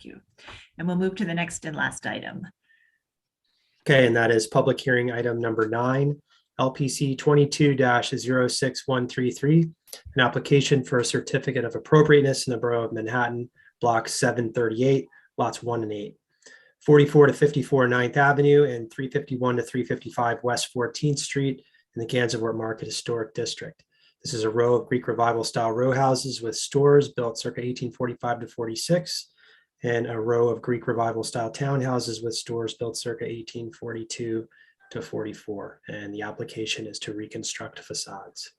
Thank you. And we'll move to the next and last item. Okay, and that is public hearing item number 9, LPC 22-06133, an application for a certificate of appropriateness in the Borough of Manhattan, Block 738, lots 1 and 8, 44 to 54 9th Avenue, and 351 to 355 West 14th Street in the Gansevoort Market Historic District. This is a row of Greek Revival style row houses with stores built circa 1845 to 46, and a row of Greek Revival style townhouses with stores built circa 1842 to 44. And the application is to reconstruct facades.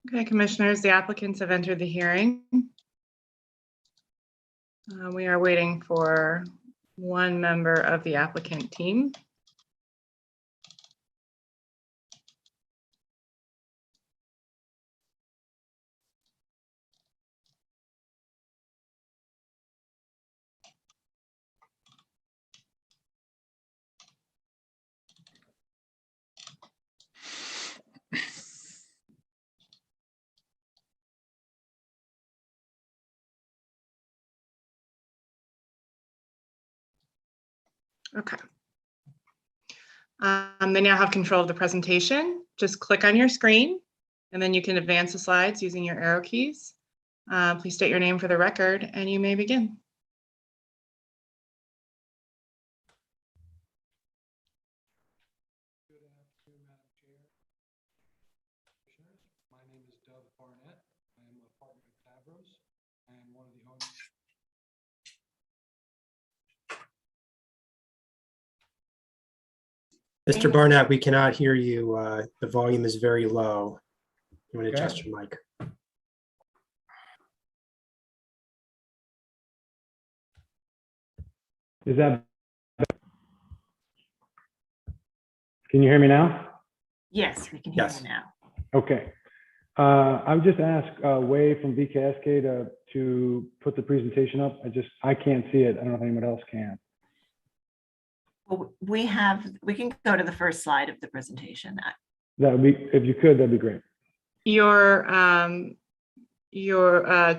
Okay, commissioners, the applicants have entered the hearing. We are waiting for one member of the applicant team. Okay. They now have control of the presentation. Just click on your screen and then you can advance the slides using your arrow keys. Please state your name for the record and you may begin. Good afternoon, Madam Chair. My name is Doug Barnett. I am a partner at Tavros. I am one of the owners. Mr. Barnett, we cannot hear you. The volume is very low. You want to adjust your mic? Is that? Can you hear me now? Yes, we can hear Yes. you now. Okay. I would just ask Wei from BKSK to put the presentation up. I can't see it. I don't know if anyone else can. Well, we can go to the first slide of the presentation. That would be, if you could, that'd be great. Your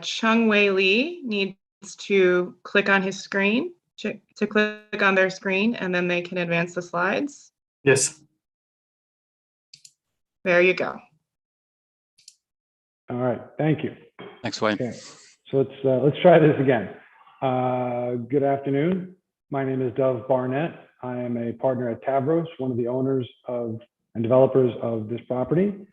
Chung Wei Lee needs to click on his screen, to click on their screen, and then they can advance the slides. Yes. There you go. All right. Thank you. Thanks, Wayne. Okay. So let's try this again. Good afternoon. My name is Doug Barnett. I am a partner at Tavros, one of the owners and developers of this property.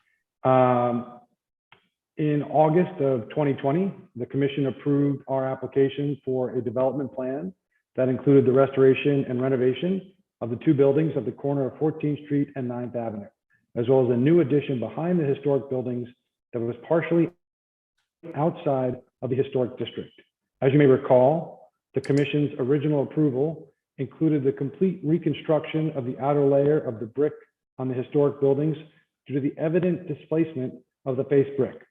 In August of 2020, the commission approved our application for a development plan that included the restoration and renovation of the 2 buildings at the corner of 14th Street and 9th Avenue, as well as a new addition behind the historic buildings that was partially outside of the historic district. As you may recall, the commission's original approval included the complete reconstruction of the outer layer of the brick on the historic buildings due to the evident displacement of the face brick.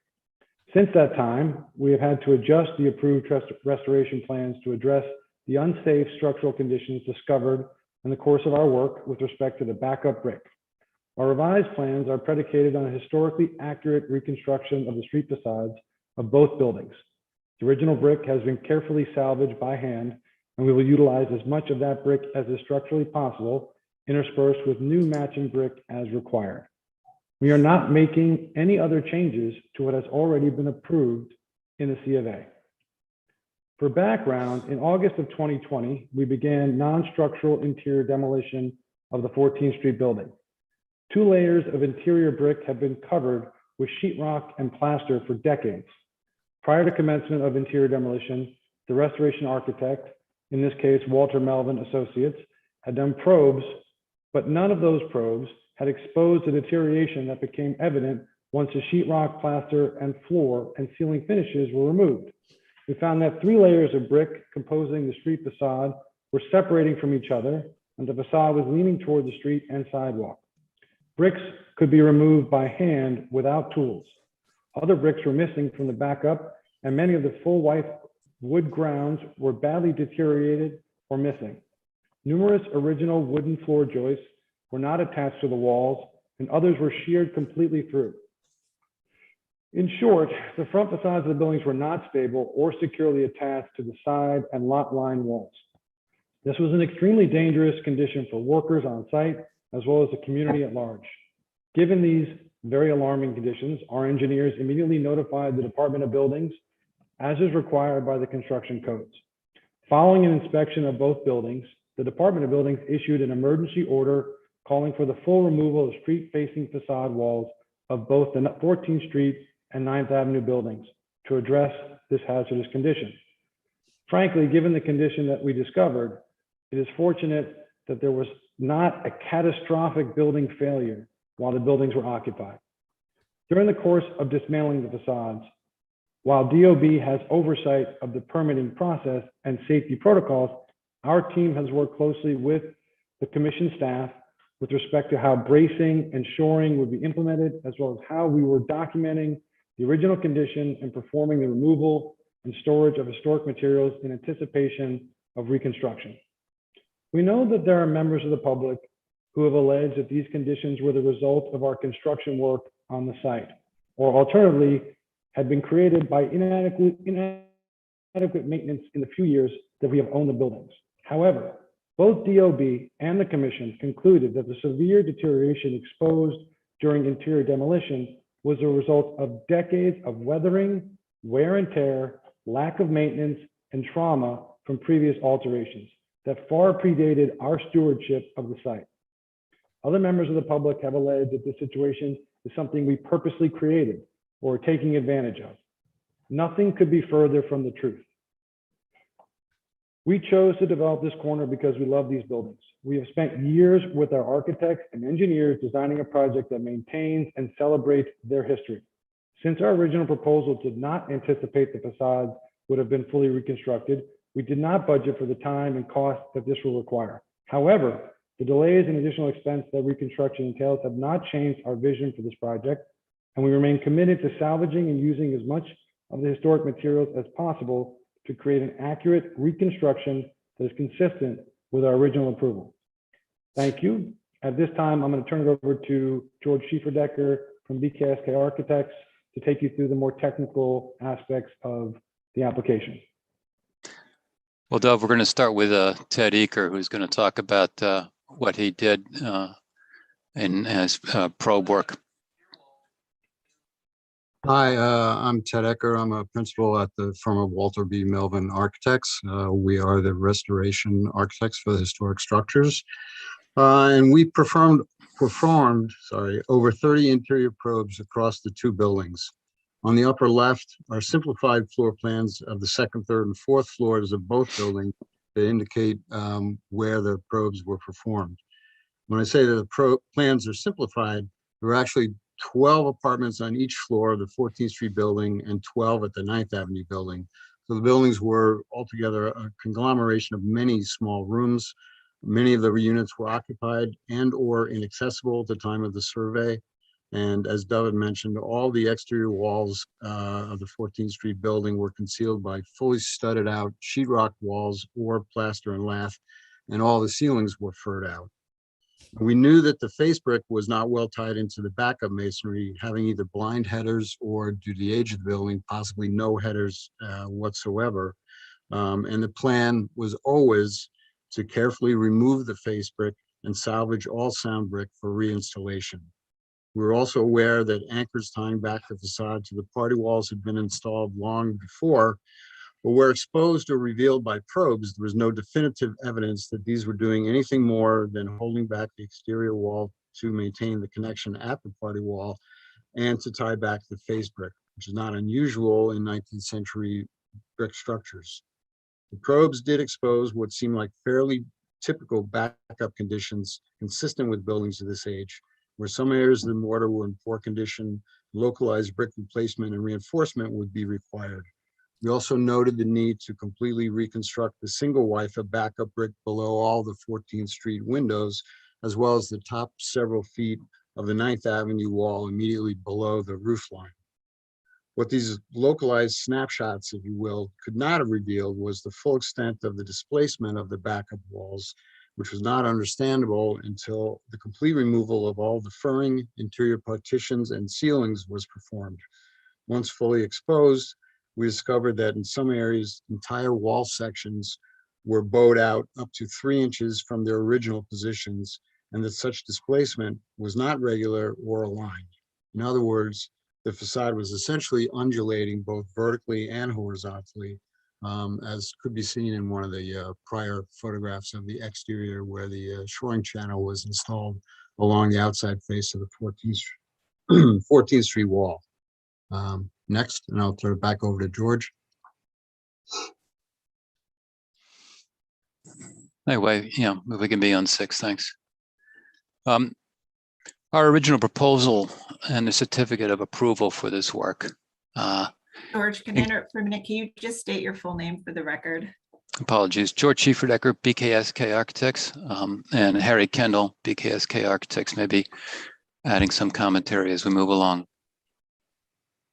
Since that time, we have had to adjust the approved restoration plans to address the unsafe structural conditions discovered in the course of our work with respect to the backup brick. Our revised plans are predicated on a historically accurate reconstruction of the street facades of both buildings. The original brick has been carefully salvaged by hand, and we will utilize as much of that brick as is structurally possible, interspersed with new matching brick as required. We are not making any other changes to what has already been approved in the C of A. For background, in August of 2020, we began non-structural interior demolition of the 14th Street building. 2 layers of interior brick have been covered with sheetrock and plaster for decades. Prior to commencement of interior demolition, the restoration architect, in this case, Walter Melvin Associates, had done probes, but none of those probes had exposed the deterioration that became evident once the sheetrock, plaster, and floor and ceiling finishes were removed. We found that 3 layers of brick composing the street facade were separating from each other, and the facade was leaning toward the street and sidewalk. Bricks could be removed by hand without tools. Other bricks were missing from the backup, and many of the full white wood grounds were badly deteriorated or missing. Numerous original wooden floor joists were not attached to the walls, and others were sheared completely through. In short, the front facades of the buildings were not stable or securely attached to the side and lot line walls. This was an extremely dangerous condition for workers on site, as well as the community at large. Given these very alarming conditions, our engineers immediately notified the Department of Buildings, as is required by the construction codes. Following an inspection of both buildings, the Department of Buildings issued an emergency order calling for the full removal of street-facing facade walls of both the 14th Street and 9th Avenue buildings to address this hazardous condition. Frankly, given the condition that we discovered, it is fortunate that there was not a catastrophic building failure while the buildings were occupied. During the course of dismantling the facades, while DOB has oversight of the permitting process and safety protocols, our team has worked closely with the commission staff with respect to how bracing and shoring would be implemented, as well as how we were documenting the original condition and performing the removal and storage of historic materials in anticipation of reconstruction. We know that there are members of the public who have alleged that these conditions were the result of our construction work on the site, or alternatively, had been created by inadequate maintenance in the few years that we have owned the buildings. However, both DOB and the commission concluded that the severe deterioration exposed during interior demolition was a result of decades of weathering, wear and tear, lack of maintenance, and trauma from previous alterations that far predated our stewardship of the site. Other members of the public have alleged that this situation is something we purposely created or are taking advantage of. Nothing could be further from the truth. We chose to develop this corner because we love these buildings. We have spent years with our architects and engineers designing a project that maintains and celebrates their history. Since our original proposal did not anticipate the facades would have been fully reconstructed, we did not budget for the time and cost that this will require. However, the delays and additional expense that reconstruction entails have not changed our vision for this project, and we remain committed to salvaging and using as much of the historic materials as possible to create an accurate reconstruction that is consistent with our original approval. Thank you. At this time, I'm going to turn it over to George Schieferdecker from BKSK Architects to take you through the more technical aspects of the application. Well, Dov, we're going to start with Ted Eaker, who's going to talk about what he did in his probe work. Hi, I'm Ted Ecker. I'm a principal at the firm of Walter B. Melvin Architects. We are the restoration architects for the historic structures. And we performed over 30 interior probes across the two buildings. On the upper left are simplified floor plans of the second, third, and fourth floors of both buildings that indicate where the probes were performed. When I say that the plans are simplified, there are actually 12 apartments on each floor of the 14th Street building and 12 at the 9th Avenue building. So the buildings were altogether a conglomeration of many small rooms. Many of the units were occupied and or inaccessible at the time of the survey. And as Doug had mentioned, all the exterior walls of the 14th Street building were concealed by fully studded out sheetrock walls or plaster and lath, and all the ceilings were furred out. We knew that the face brick was not well tied into the backup masonry, having either blind headers or, due to the age of the building, possibly no headers whatsoever. And the plan was always to carefully remove the face brick and salvage all sound brick for reinstallation. We were also aware that anchors tying back the facade to the party walls had been installed long before, but were exposed or revealed by probes. There was no definitive evidence that these were doing anything more than holding back the exterior wall to maintain the connection at the party wall and to tie back the face brick, which is not unusual in 19th century brick structures. The probes did expose what seemed like fairly typical backup conditions consistent with buildings of this age, where some areas of the mortar were in poor condition, localized brick replacement and reinforcement would be required. We also noted the need to completely reconstruct the single WIFA backup brick below all the 14th Street windows, as well as the top several feet of the 9th Avenue wall immediately below the roof line. What these localized snapshots, if you will, could not have revealed was the full extent of the displacement of the backup walls, which was not understandable until the complete removal of all the furring, interior partitions, and ceilings was performed. once fully exposed, we discovered that in some areas, entire wall sections were bowed out up to 3 inches from their original positions, and that such displacement was not regular or aligned. In other words, the facade was essentially undulating both vertically and horizontally, as could be seen in one of the prior photographs of the exterior where the shoring channel was installed along the outside face of the 14th Street wall. Next, and I'll turn it back over to George. Anyway, yeah, if we can be on 6, thanks. Our original proposal and the certificate of approval for this work. George, can I interrupt for a minute? Can you just state your full name for the record? Apologies, George Schieferdecker, BKSK Architects, and Harry Kendall, BKSK Architects, maybe adding some commentary as we move along.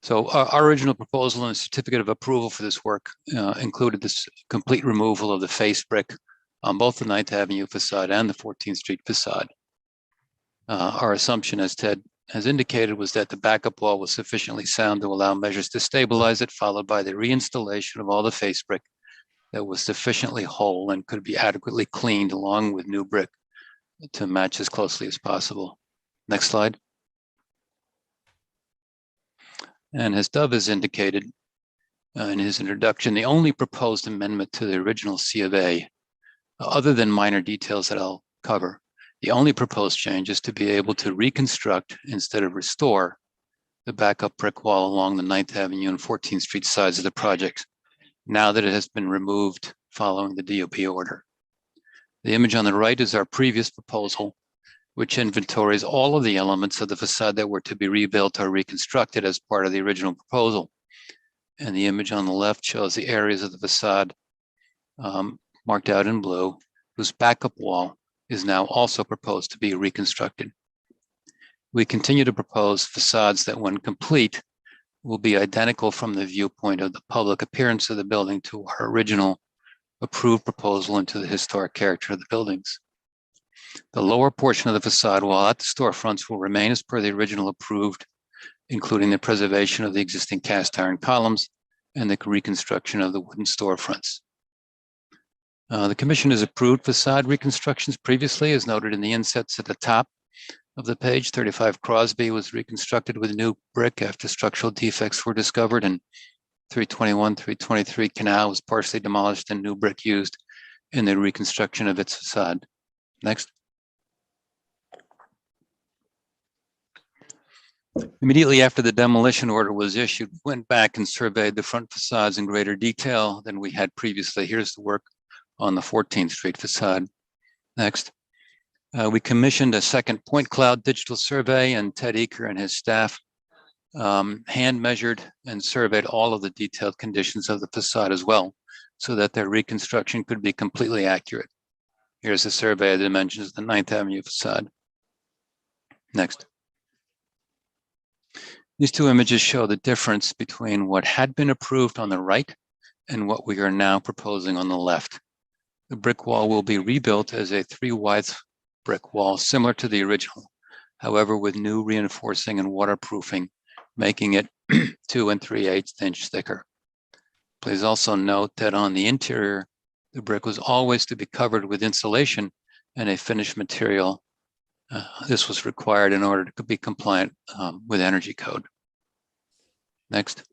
So our original proposal and certificate of approval for this work included this complete removal of the face brick on both the 9th Avenue facade and the 14th Street facade. Our assumption, as Ted has indicated, was that the backup wall was sufficiently sound to allow measures to stabilize it, followed by the reinstallation of all the face brick that was sufficiently whole and could be adequately cleaned along with new brick to match as closely as possible. Next slide. And as Dove has indicated in his introduction, the only proposed amendment to the original C of A, other than minor details that I'll cover, the only proposed change is to be able to reconstruct instead of restore the backup brick wall along the 9th Avenue and 14th Street sides of the project, now that it has been removed following the DOP order. The image on the right is our previous proposal, which inventories all of the elements of the facade that were to be rebuilt or reconstructed as part of the original proposal. And the image on the left shows the areas of the facade marked out in blue, whose backup wall is now also proposed to be reconstructed. We continue to propose facades that, when complete, will be identical from the viewpoint of the public appearance of the building to our original approved proposal and to the historic character of the buildings. The lower portion of the facade wall at the storefronts will remain as per the original approved, including the preservation of the existing cast iron columns and the reconstruction of the wooden storefronts. The Commission has approved facade reconstructions previously, as noted in the insets at the top of the page. 35 Crosby was reconstructed with new brick after structural defects were discovered, and 321, 323 Canal was partially demolished and new brick used in the reconstruction of its facade. Next. Immediately after the demolition order was issued, we went back and surveyed the front facades in greater detail than we had previously. Here's the work on the 14th Street facade. Next. We commissioned a second point cloud digital survey, and Ted Eaker and his staff hand measured and surveyed all of the detailed conditions of the facade as well, so that their reconstruction could be completely accurate. Here's a survey of the dimensions of the 9th Avenue facade. Next. These two images show the difference between what had been approved on the right and what we are now proposing on the left. The brick wall will be rebuilt as a 3/8 brick wall, similar to the original, however, with new reinforcing and waterproofing, making it 2 3/8 inch thicker. Please also note that on the interior, the brick was always to be covered with insulation and a finished material. This was required in order to be compliant with energy code. Next.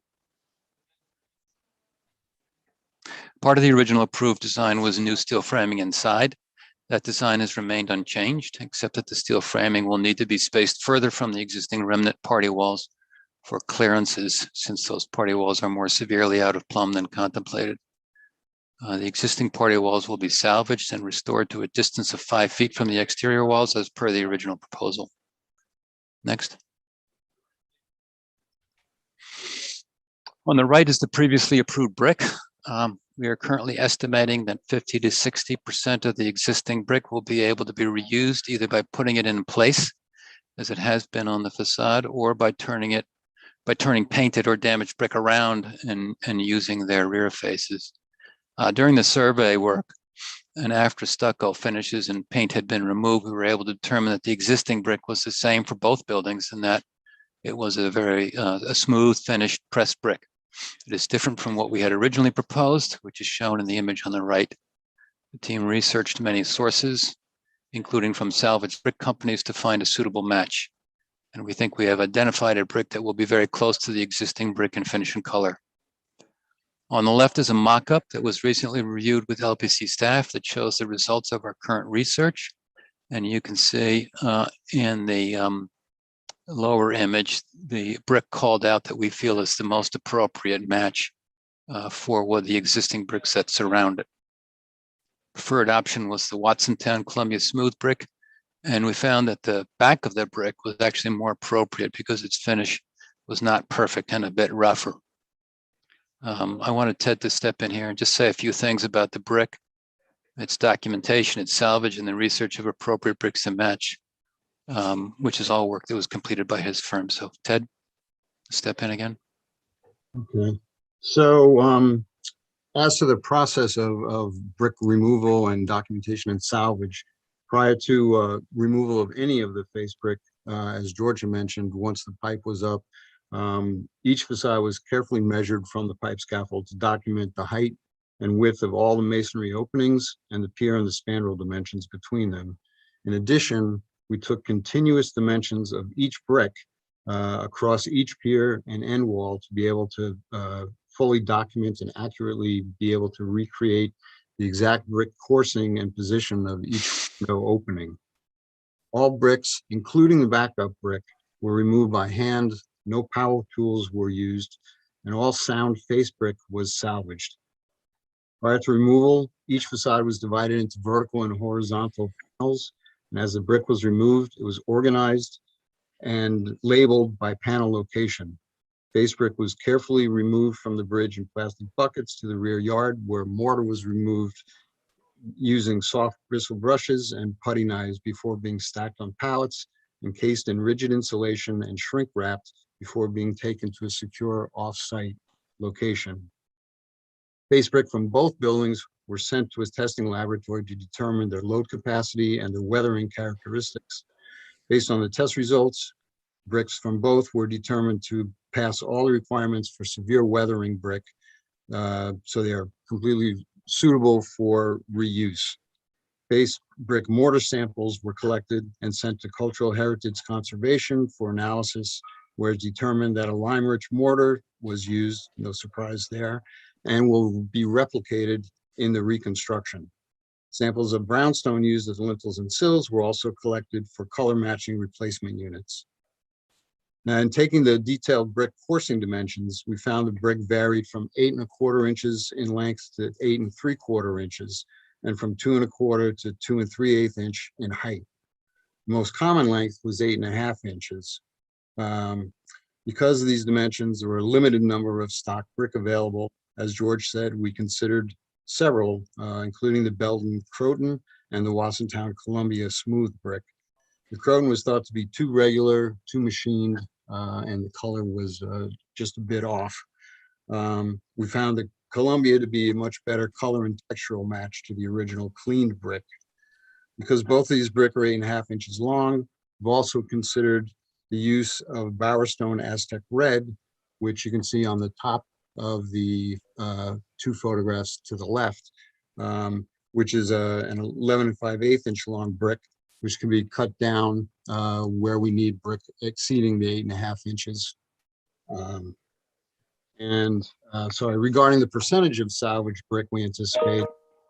Part of the original approved design was new steel framing inside. That design has remained unchanged, except that the steel framing will need to be spaced further from the existing remnant party walls for clearances, since those party walls are more severely out of plumb than contemplated. The existing party walls will be salvaged and restored to a distance of 5 feet from the exterior walls as per the original proposal. Next. On the right is the previously approved brick. We are currently estimating that 50 to 60% of the existing brick will be able to be reused, either by putting it in place, as it has been on the facade, or by turning painted or damaged brick around and using their rear faces. During the survey work, and after stucco finishes and paint had been removed, we were able to determine that the existing brick was the same for both buildings, and that It was a very a smooth finished pressed brick. It is different from what we had originally proposed, which is shown in the image on the right. The team researched many sources, including from salvage brick companies, to find a suitable match. And we think we have identified a brick that will be very close to the existing brick in finish and color. On the left is a mock-up that was recently reviewed with LPC staff that shows the results of our current research. And you can see in the lower image, the brick called out that we feel is the most appropriate match for what the existing bricks that surround it. Preferred option was the Watsontown Columbia smooth brick. And we found that the back of the brick was actually more appropriate because its finish was not perfect and a bit rougher. I wanted Ted to step in here and just say a few things about the brick, its documentation, its salvage, and the research of appropriate bricks to match, which is all work that was completed by his firm. So Ted, step in again. Okay. So as to the process of brick removal and documentation and salvage, prior to removal of any of the face brick, as Georgia mentioned, once the pipe was up, each facade was carefully measured from the pipe scaffold to document the height and width of all the masonry openings and the pier and the spandrel dimensions between them. In addition, we took continuous dimensions of each brick across each pier and end wall to be able to fully document and accurately be able to recreate the exact brick coursing and position of each window opening. All bricks, including the backup brick, were removed by hand. No power tools were used, and all sound face brick was salvaged. Prior to removal, each facade was divided into vertical and horizontal panels, and as the brick was removed, it was organized and labeled by panel location. Face brick was carefully removed from the bridge in plastic buckets to the rear yard, where mortar was removed using soft bristle brushes and putty knives before being stacked on pallets, encased in rigid insulation and shrink wrapped before being taken to a secure off-site location. Face brick from both buildings were sent to a testing laboratory to determine their load capacity and their weathering characteristics. Based on the test results, bricks from both were determined to pass all the requirements for severe weathering brick, so they are completely suitable for reuse. Face brick mortar samples were collected and sent to Cultural Heritage Conservation for analysis, where it's determined that a lime-rich mortar was used, no surprise there, and will be replicated in the reconstruction. Samples of brownstone used as lintels and sills were also collected for color matching replacement units. Now, in taking the detailed brick coursing dimensions, we found the brick varied from 8 1/4 inches in length to 8 3/4 inches, and from 2 1/4 to 2 3/8 inch in height. The most common length was 8 1/2 inches. Because of these dimensions, there were a limited number of stock brick available. As George said, we considered several, including the Belden Croton and the Watsontown Columbia smooth brick. The Croton was thought to be too regular, too machined, and the color was just a bit off. We found the Columbia to be a much better color and textural match to the original cleaned brick. Because both of these brick are 8 1/2 inches long, we've also considered the use of Bowerstone Aztec Red, which you can see on the top of the 2 photographs to the left, which is an 11 5/8 inch long brick, which can be cut down where we need brick exceeding the 8 1/2 inches. Sorry, regarding the percentage of salvage brick we anticipate,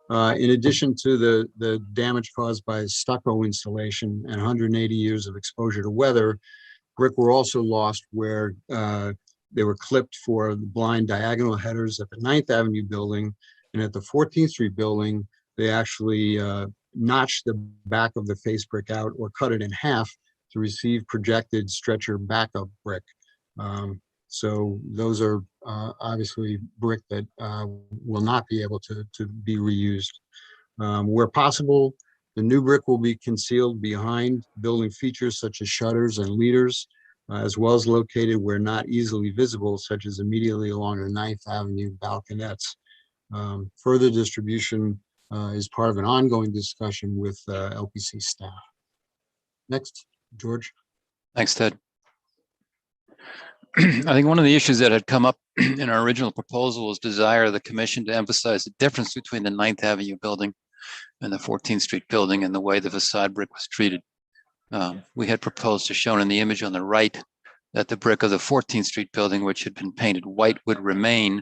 in addition to the damage caused by stucco installation and 180 years of exposure to weather, brick were also lost where they were clipped for the blind diagonal headers at the 9th Avenue building, and at the 14th Street building, they actually notched the back of the face brick out or cut it in half to receive projected stretcher backup brick. So those are obviously brick that will not be able to be reused. Where possible, the new brick will be concealed behind building features such as shutters and leaders, as well as located where not easily visible, such as immediately along the 9th Avenue balconettes. Further distribution is part of an ongoing discussion with LPC staff. Next, George. Thanks, Ted. I think one of the issues that had come up in our original proposal was desire of the commission to emphasize the difference between the 9th Avenue building and the 14th Street building and the way the facade brick was treated. We had proposed, as shown in the image on the right, that the brick of the 14th Street building, which had been painted white, would remain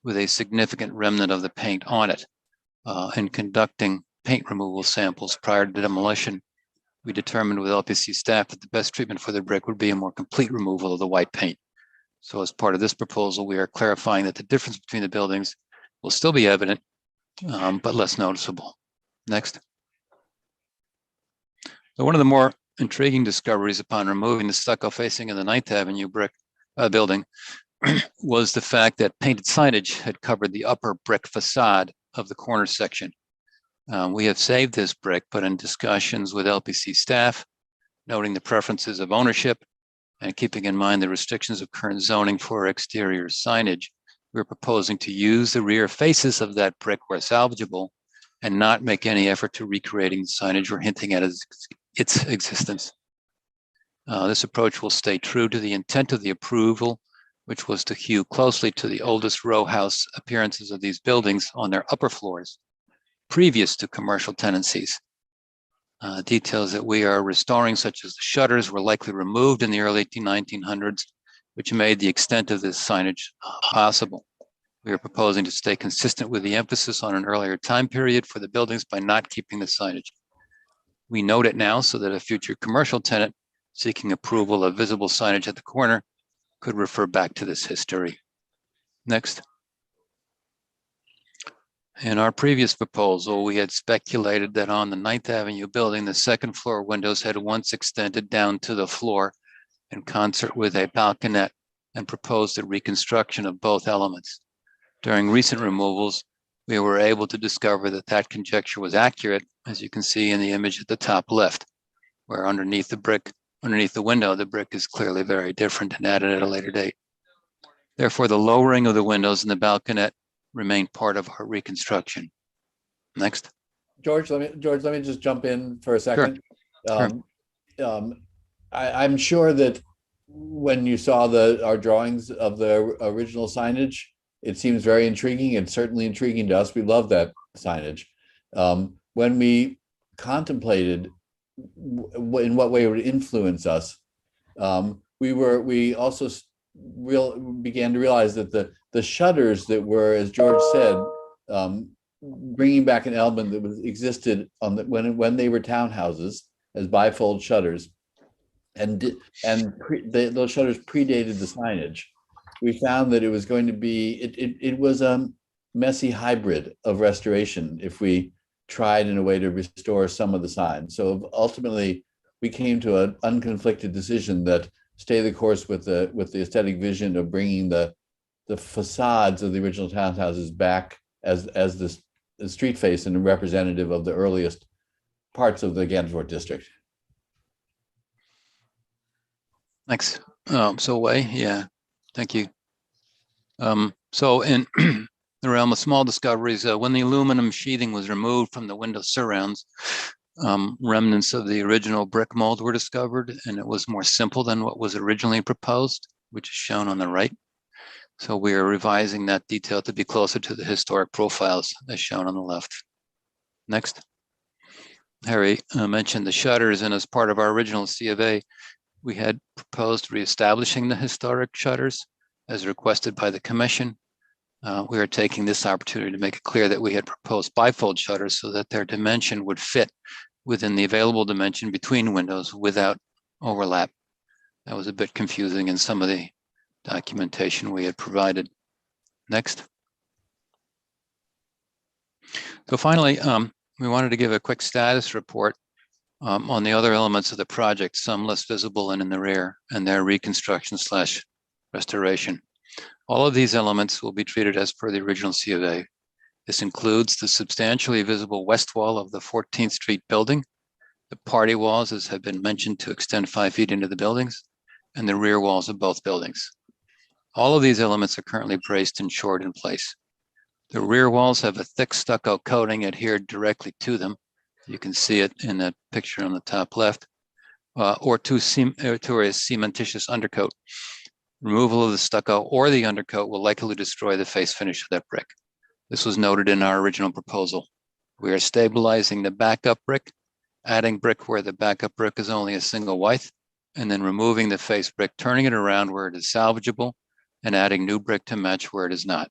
with a significant remnant of the paint on it. In conducting paint removal samples prior to demolition, we determined with LPC staff that the best treatment for the brick would be a more complete removal of the white paint. So as part of this proposal, we are clarifying that the difference between the buildings will still be evident, but less noticeable. Next. So one of the more intriguing discoveries upon removing the stucco facing of the 9th Avenue brick building was the fact that painted signage had covered the upper brick facade of the corner section. We have saved this brick, but in discussions with LPC staff, noting the preferences of ownership and keeping in mind the restrictions of current zoning for exterior signage, we're proposing to use the rear faces of that brick where salvageable and not make any effort to recreating signage or hinting at its existence. This approach will stay true to the intent of the approval, which was to hew closely to the oldest row house appearances of these buildings on their upper floors, previous to commercial tenancies. Details that we are restoring, such as the shutters, were likely removed in the early 1900s, which made the extent of this signage possible. We are proposing to stay consistent with the emphasis on an earlier time period for the buildings by not keeping the signage. We note it now so that a future commercial tenant seeking approval of visible signage at the corner could refer back to this history. Next. In our previous proposal, we had speculated that on the 9th Avenue building, the second floor windows had once extended down to the floor in concert with a balconette and proposed a reconstruction of both elements. During recent removals, we were able to discover that that conjecture was accurate, as you can see in the image at the top left, where underneath the window, the brick is clearly very different and added at a later date. Therefore, the lowering of the windows and the balconette remain part of our reconstruction. Next. George, let me just jump in for a second. Sure. I'm sure that when you saw our drawings of the original signage, it seems very intriguing. It's certainly intriguing to us. We love that signage. When we contemplated in what way it would influence us, we also began to realize that the shutters that were, as George said, bringing back an element that existed on when they were townhouses as bifold shutters, and those shutters predated the signage. We found that it was going to be it was a messy hybrid of restoration if we tried in a way to restore some of the signs. So ultimately, we came to an unconflicted decision that stay the course with the aesthetic vision of bringing the facades of the original townhouses back as the street face and representative of the earliest parts of the Gansevoort district. Thanks. So Wei, yeah, thank you. So in the realm of small discoveries, when the aluminum sheathing was removed from the window surrounds, remnants of the original brick mold were discovered, and it was more simple than what was originally proposed, which is shown on the right. So we are revising that detail to be closer to the historic profiles as shown on the left. Next. Harry mentioned the shutters, and as part of our original C of A, we had proposed reestablishing the historic shutters as requested by the commission. We are taking this opportunity to make it clear that we had proposed bifold shutters so that their dimension would fit within the available dimension between windows without overlap. That was a bit confusing in some of the documentation we had provided. Next. So finally, we wanted to give a quick status report on the other elements of the project, some less visible and in the rear, and their reconstruction / restoration. All of these elements will be treated as per the original C of A. This includes the substantially visible west wall of the 14th Street building, the party walls, as have been mentioned, to extend 5 feet into the buildings, and the rear walls of both buildings. All of these elements are currently braced and shored in place. The rear walls have a thick stucco coating adhered directly to them. You can see it in the picture on the top left, or to a cementitious undercoat. Removal of the stucco or the undercoat will likely destroy the face finish of that brick. This was noted in our original proposal. We are stabilizing the backup brick, adding brick where the backup brick is only a single width, and then removing the face brick, turning it around where it is salvageable, and adding new brick to match where it is not.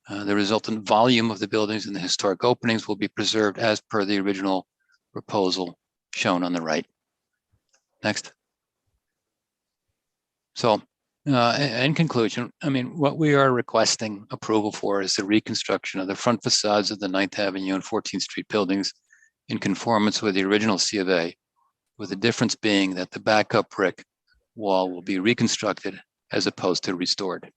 The resultant volume of the buildings and the historic openings will be preserved as per the original proposal shown on the right. Next. So, in conclusion, I mean, what we are requesting approval for is the reconstruction of the front facades of the 9th Avenue and 14th Street buildings in conformance with the original C of A, with the difference being that the backup brick wall will be reconstructed as opposed to restored.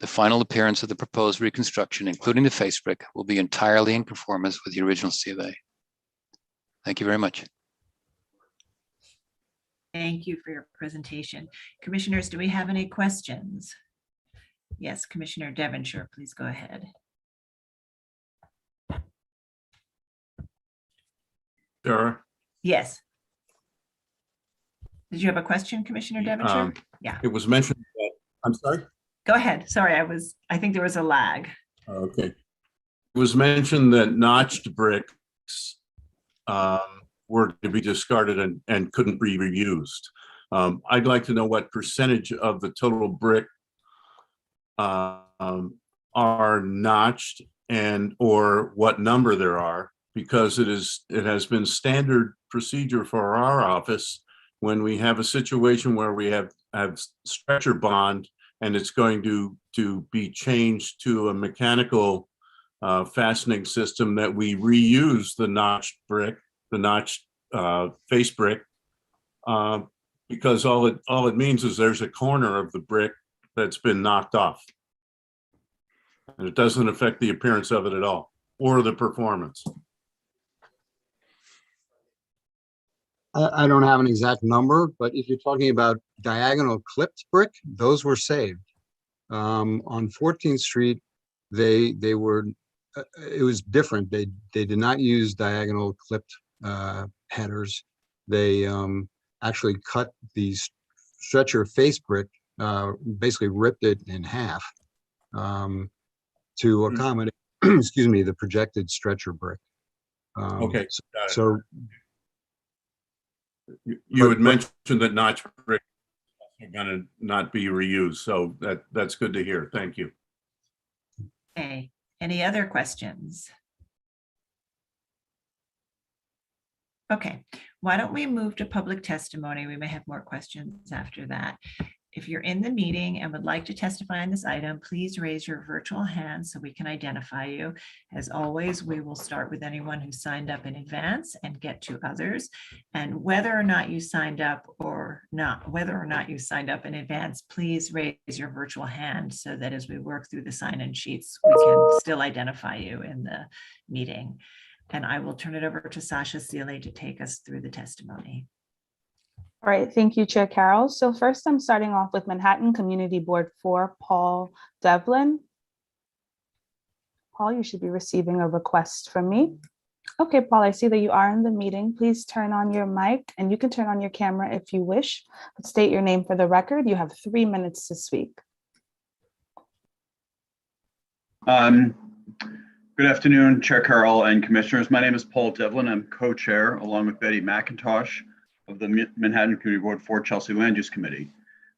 The final appearance of the proposed reconstruction, including the face brick, will be entirely in conformance with the original C of A. Thank you very much. Thank you for your presentation. Commissioners, do we have any questions? Yes, Commissioner Devonshire, please go ahead. Sarah? Yes. Did you have a question, Commissioner Devonshire? Yeah, It was mentioned that, I'm sorry? go ahead. Sorry, I think there was a lag. Okay. It was mentioned that notched bricks were to be discarded and couldn't be reused. I'd like to know what percentage of the total brick are notched and or what number there are, because it has been standard procedure for our office when we have a situation where we have stretcher bond and it's going to be changed to a mechanical fastening system, that we reuse the notched brick, the notched face brick, because all it means is there's a corner of the brick that's been knocked off. And it doesn't affect the appearance of it at all, or the performance. I don't have an exact number, but if you're talking about diagonal clipped brick, those were saved. On 14th Street, they were, it was different. They did not use diagonal clipped headers. They actually cut the stretcher face brick, basically ripped it in half to accommodate, excuse me, the projected stretcher brick. Okay. So you had mentioned that notch brick are going to not be reused, so that's good to hear. Thank you. Okay, any other questions? Okay, why don't we move to public testimony? We may have more questions after that. If you're in the meeting and would like to testify on this item, please raise your virtual hand so we can identify you. As always, we will start with anyone who signed up in advance and get to others. And whether or not you signed up in advance, please raise your virtual hand so that as we work through the sign-in sheets, we can still identify you in the meeting. And I will turn it over to Sasha Seeley to take us through the testimony. All right, thank you, Chair Carroll. So first, I'm starting off with Manhattan Community Board 4, Paul Devlin. Paul, you should be receiving a request from me. Okay, Paul, I see that you are in the meeting. Please turn on your mic, and you can turn on your camera if you wish, but state your name for the record. You have 3 minutes to speak. Good afternoon, Chair Carroll and Commissioners. My name is Paul Devlin. I'm co-chair along with Betty McIntosh of the Manhattan Community Board 4 Chelsea Land Use Committee.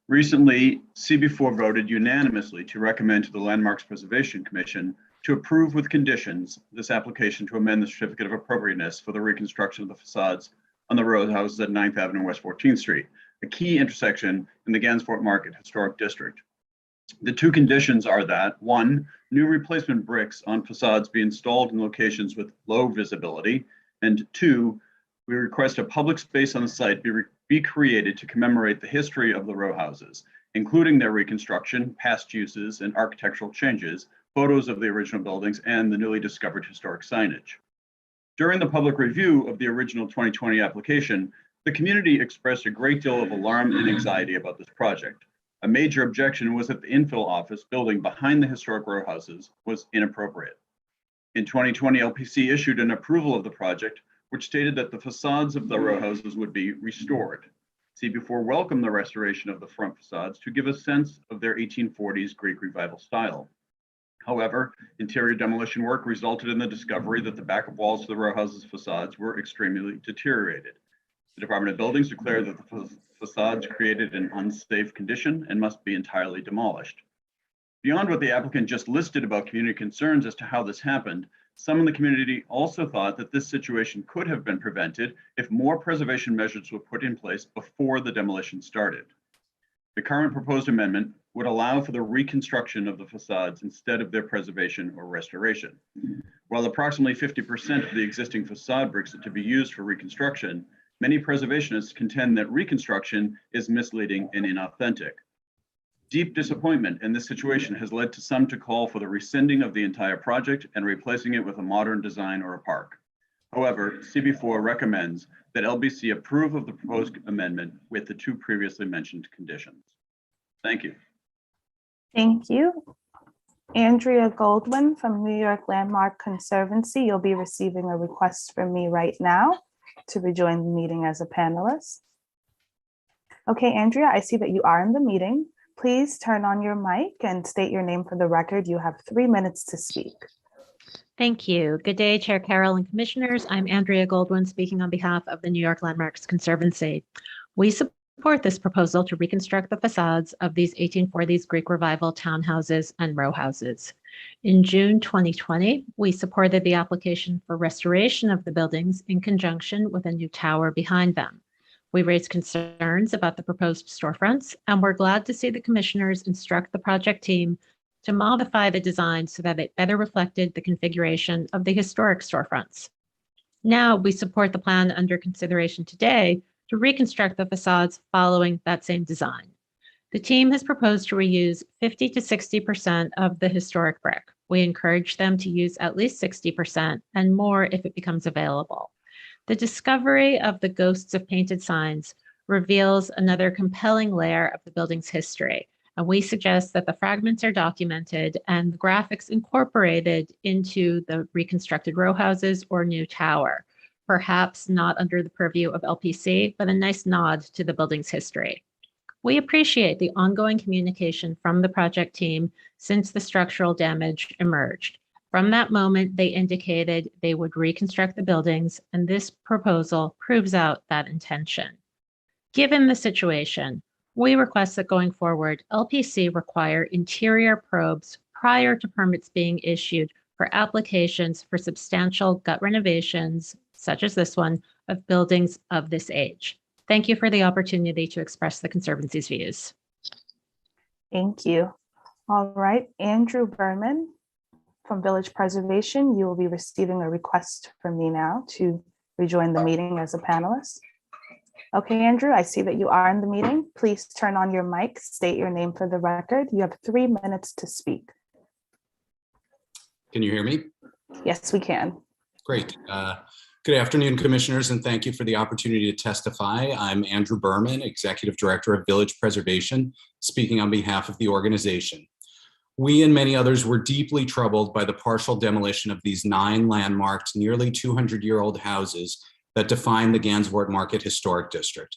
Recently, CB4 voted unanimously to recommend to the Landmarks Preservation Commission to approve with conditions this application to amend the certificate of appropriateness for the reconstruction of the facades on the row houses at 9th Avenue and West 14th Street, a key intersection in the Gansevoort Market Historic District. The two conditions are that, 1, new replacement bricks on facades be installed in locations with low visibility, and 2, we request a public space on the site be created to commemorate the history of the row houses, including their reconstruction, past uses, and architectural changes, photos of the original buildings, and the newly discovered historic signage. During the public review of the original 2020 application, the community expressed a great deal of alarm and anxiety about this project. A major objection was that the infill office building behind the historic row houses was inappropriate. In 2020, LPC issued an approval of the project, which stated that the facades of the row houses would be restored. CB4 welcomed the restoration of the front facades to give a sense of their 1840s Greek Revival style. However, interior demolition work resulted in the discovery that the back of walls to the row houses facades were extremely deteriorated. The Department of Buildings declared that the facades created an unsafe condition and must be entirely demolished. Beyond what the applicant just listed about community concerns as to how this happened, some in the community also thought that this situation could have been prevented if more preservation measures were put in place before the demolition started. The current proposed amendment would allow for the reconstruction of the facades instead of their preservation or restoration. While approximately 50% of the existing facade bricks are to be used for reconstruction, many preservationists contend that reconstruction is misleading and inauthentic. Deep disappointment in this situation has led to some to call for the rescinding of the entire project and replacing it with a modern design or a park. However, CB4 recommends that LBC approve of the proposed amendment with the two previously mentioned conditions. Thank you. Thank you. Andrea Goldwyn from New York Landmark Conservancy, you'll be receiving a request from me right now to rejoin the meeting as a panelist. Okay, Andrea, I see that you are in the meeting. Please turn on your mic and state your name for the record. You have 3 minutes to speak. Thank you. Good day, Chair Carroll and Commissioners. I'm Andrea Goldwyn, speaking on behalf of the New York Landmarks Conservancy. We support this proposal to reconstruct the facades of these 1840s Greek Revival townhouses and row houses. In June 2020, we supported the application for restoration of the buildings in conjunction with a new tower behind them. We raised concerns about the proposed storefronts, and we're glad to see the commissioners instruct the project team to modify the design so that it better reflected the configuration of the historic storefronts. Now we support the plan under consideration today to reconstruct the facades following that same design. The team has proposed to reuse 50 to 60% of the historic brick. We encourage them to use at least 60% and more if it becomes available. The discovery of the ghosts of painted signs reveals another compelling layer of the building's history, and we suggest that the fragments are documented and the graphics incorporated into the reconstructed row houses or new tower, perhaps not under the purview of LPC, but a nice nod to the building's history. We appreciate the ongoing communication from the project team since the structural damage emerged. From that moment, they indicated they would reconstruct the buildings, and this proposal proves out that intention. Given the situation, we request that going forward, LPC require interior probes prior to permits being issued for applications for substantial gut renovations, such as this one, of buildings of this age. Thank you for the opportunity to express the Conservancy's views. Thank you. All right, Andrew Berman from Village Preservation, you will be receiving a request from me now to rejoin the meeting as a panelist. Okay, Andrew, I see that you are in the meeting. Please turn on your mic, state your name for the record. You have 3 minutes to speak. Can you hear me? Yes, we can. Great. Good afternoon, commissioners, and thank you for the opportunity to testify. I'm Andrew Berman, Executive Director of Village Preservation, speaking on behalf of the organization. We and many others were deeply troubled by the partial demolition of these 9 landmarked, nearly 200-year-old houses that define the Gansevoort Market Historic District.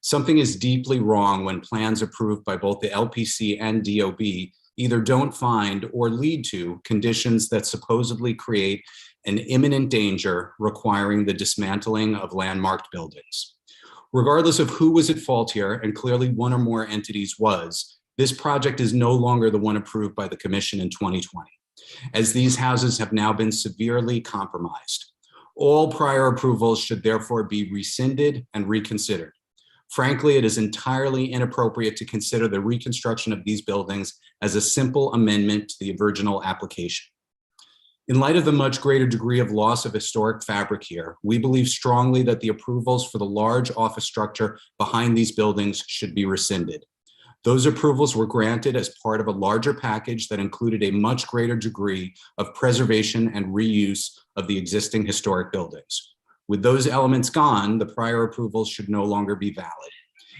Something is deeply wrong when plans approved by both the LPC and DOB either don't find or lead to conditions that supposedly create an imminent danger requiring the dismantling of landmarked buildings. Regardless of who was at fault here, and clearly one or more entities was, this project is no longer the one approved by the Commission in 2020, as these houses have now been severely compromised. All prior approvals should therefore be rescinded and reconsidered. Frankly, it is entirely inappropriate to consider the reconstruction of these buildings as a simple amendment to the original application. In light of the much greater degree of loss of historic fabric here, we believe strongly that the approvals for the large office structure behind these buildings should be rescinded. Those approvals were granted as part of a larger package that included a much greater degree of preservation and reuse of the existing historic buildings. With those elements gone, the prior approvals should no longer be valid.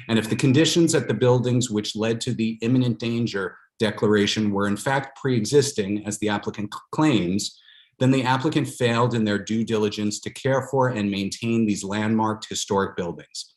And if the conditions at the buildings which led to the imminent danger declaration were in fact pre-existing, as the applicant claims, then the applicant failed in their due diligence to care for and maintain these landmarked historic buildings.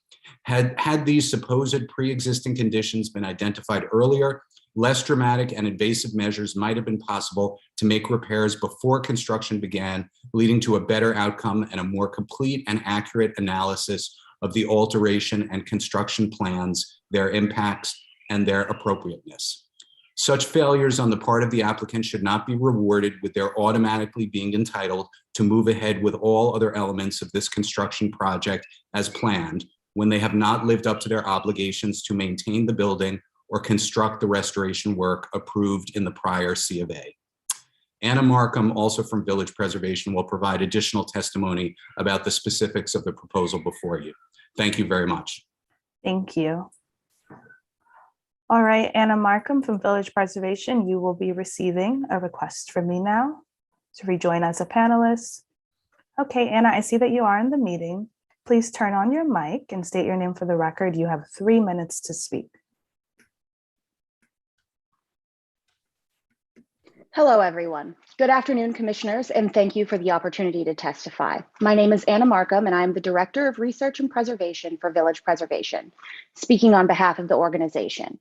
Had these supposed pre-existing conditions been identified earlier, less dramatic and invasive measures might have been possible to make repairs before construction began, leading to a better outcome and a more complete and accurate analysis of the alteration and construction plans, their impacts, and their appropriateness. Such failures on the part of the applicant should not be rewarded with their automatically being entitled to move ahead with all other elements of this construction project as planned, when they have not lived up to their obligations to maintain the building or construct the restoration work approved in the prior C of A. Anna Markham, also from Village Preservation, will provide additional testimony about the specifics of the proposal before you. Thank you very much. Thank you. All right, Anna Markham from Village Preservation, you will be receiving a request from me now to rejoin as a panelist. Okay, Anna, I see that you are in the meeting. Please turn on your mic and state your name for the record. You have 3 minutes to speak. Hello, everyone. Good afternoon, commissioners, and thank you for the opportunity to testify. My name is Anna Markham, and I am the Director of Research and Preservation for Village Preservation, speaking on behalf of the organization.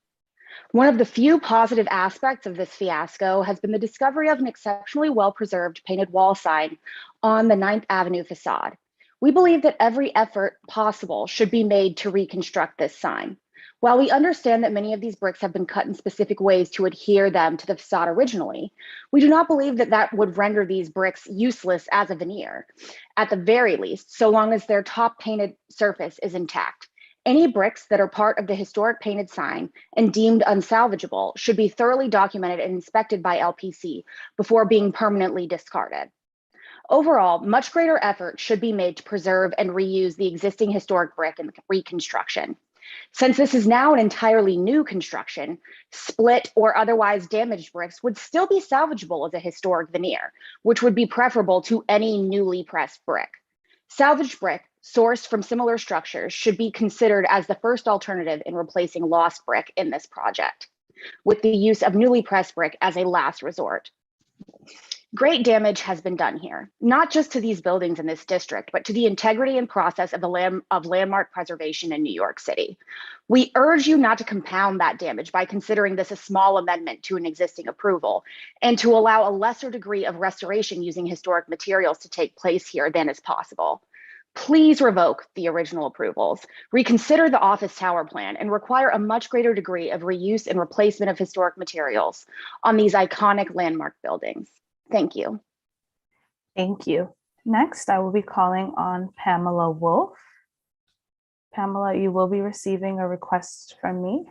One of the few positive aspects of this fiasco has been the discovery of an exceptionally well-preserved painted wall sign on the 9th Avenue facade. We believe that every effort possible should be made to reconstruct this sign. While we understand that many of these bricks have been cut in specific ways to adhere them to the facade originally, we do not believe that that would render these bricks useless as a veneer, at the very least, so long as their top painted surface is intact. Any bricks that are part of the historic painted sign and deemed unsalvageable should be thoroughly documented and inspected by LPC before being permanently discarded. Overall, much greater effort should be made to preserve and reuse the existing historic brick in reconstruction. Since this is now an entirely new construction, split or otherwise damaged bricks would still be salvageable as a historic veneer, which would be preferable to any newly pressed brick. Salvaged brick sourced from similar structures should be considered as the first alternative in replacing lost brick in this project, with the use of newly pressed brick as a last resort. Great damage has been done here, not just to these buildings in this district, but to the integrity and process of landmark preservation in New York City. We urge you not to compound that damage by considering this a small amendment to an existing approval, and to allow a lesser degree of restoration using historic materials to take place here than is possible. Please revoke the original approvals, reconsider the office tower plan, and require a much greater degree of reuse and replacement of historic materials on these iconic landmark buildings. Thank you. Thank you. Next, I will be calling on Pamela Wolf. Pamela, you will be receiving a request from me.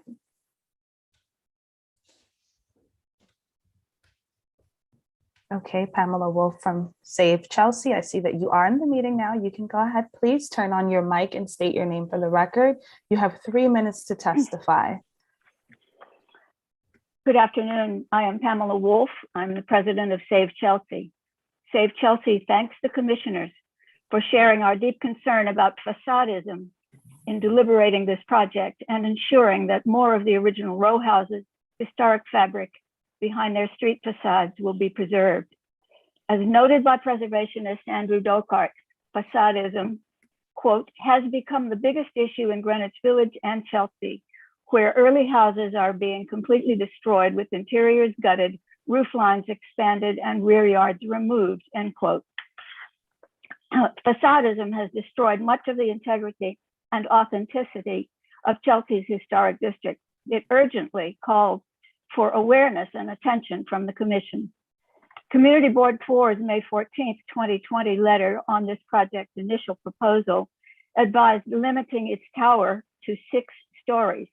Okay, Pamela Wolf from Save Chelsea. I see that you are in the meeting now. You can go ahead. Please turn on your mic and state your name for the record. You have 3 minutes to testify. Good afternoon. I am Pamela Wolf. I'm the president of Save Chelsea. Save Chelsea thanks the commissioners for sharing our deep concern about facadism in deliberating this project and ensuring that more of the original row houses, historic fabric behind their street facades will be preserved. As noted by preservationist Andrew Dokart, facadism, quote, has become the biggest issue in Greenwich Village and Chelsea, where early houses are being completely destroyed with interiors gutted, roof lines expanded, and rear yards removed, end quote. Facadism has destroyed much of the integrity and authenticity of Chelsea's historic district. It urgently calls for awareness and attention from the Commission. Community Board 4's May 14th, 2020 letter on this project's initial proposal advised limiting its tower to 6 stories,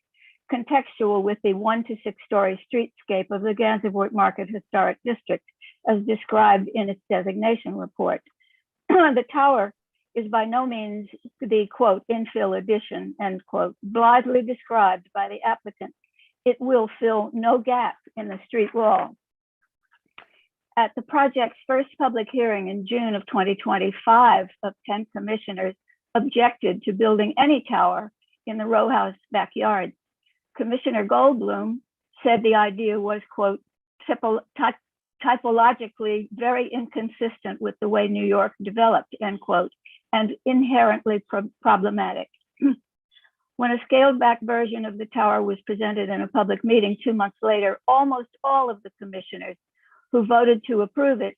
contextual with the 1 to 6 story streetscape of the Gansevoort Market Historic District, as described in its designation report. The tower is by no means the, quote, infill addition, end quote, blithely described by the applicant. It will fill no gap in the street wall. At the project's first public hearing in June of 2020, 5 of 10 commissioners objected to building any tower in the row house backyard. Commissioner Goldwyn said the idea was, quote, typologically very inconsistent with the way New York developed, end quote, and inherently problematic. When a scaled back version of the tower was presented in a public meeting 2 months later, almost all of the commissioners who voted to approve it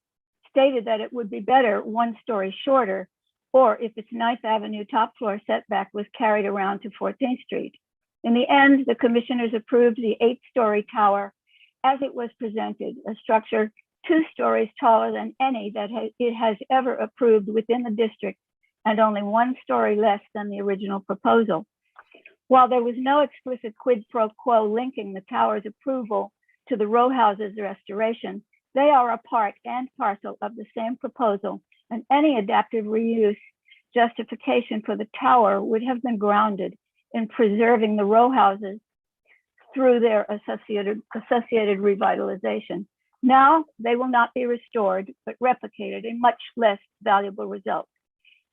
stated that it would be better 1 story shorter, or if its 9th Avenue top floor setback was carried around to 14th Street. In the end, the commissioners approved the 8-story tower as it was presented, a structure 2 stories taller than any that it has ever approved within the district, and only 1 story less than the original proposal. While there was no explicit quid pro quo linking the tower's approval to the row houses restoration, they are a part and parcel of the same proposal, and any adaptive reuse justification for the tower would have been grounded in preserving the row houses through their associated revitalization. Now they will not be restored, but replicated, a much less valuable result.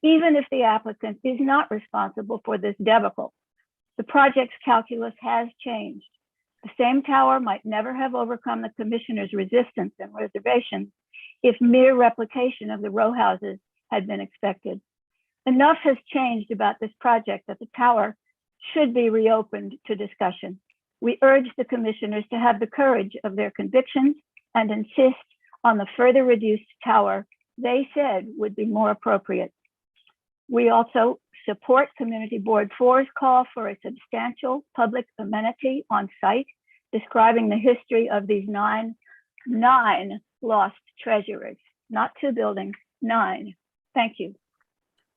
Even if the applicant is not responsible for this debacle, the project's calculus has changed. The same tower might never have overcome the commissioner's resistance and reservations if mere replication of the row houses had been expected. Enough has changed about this project that the tower should be reopened to discussion. We urge the commissioners to have the courage of their convictions and insist on the further reduced tower they said would be more appropriate. We also support Community Board 4's call for a substantial public amenity on site, describing the history of these nine lost treasures, not 2 buildings, 9. Thank you.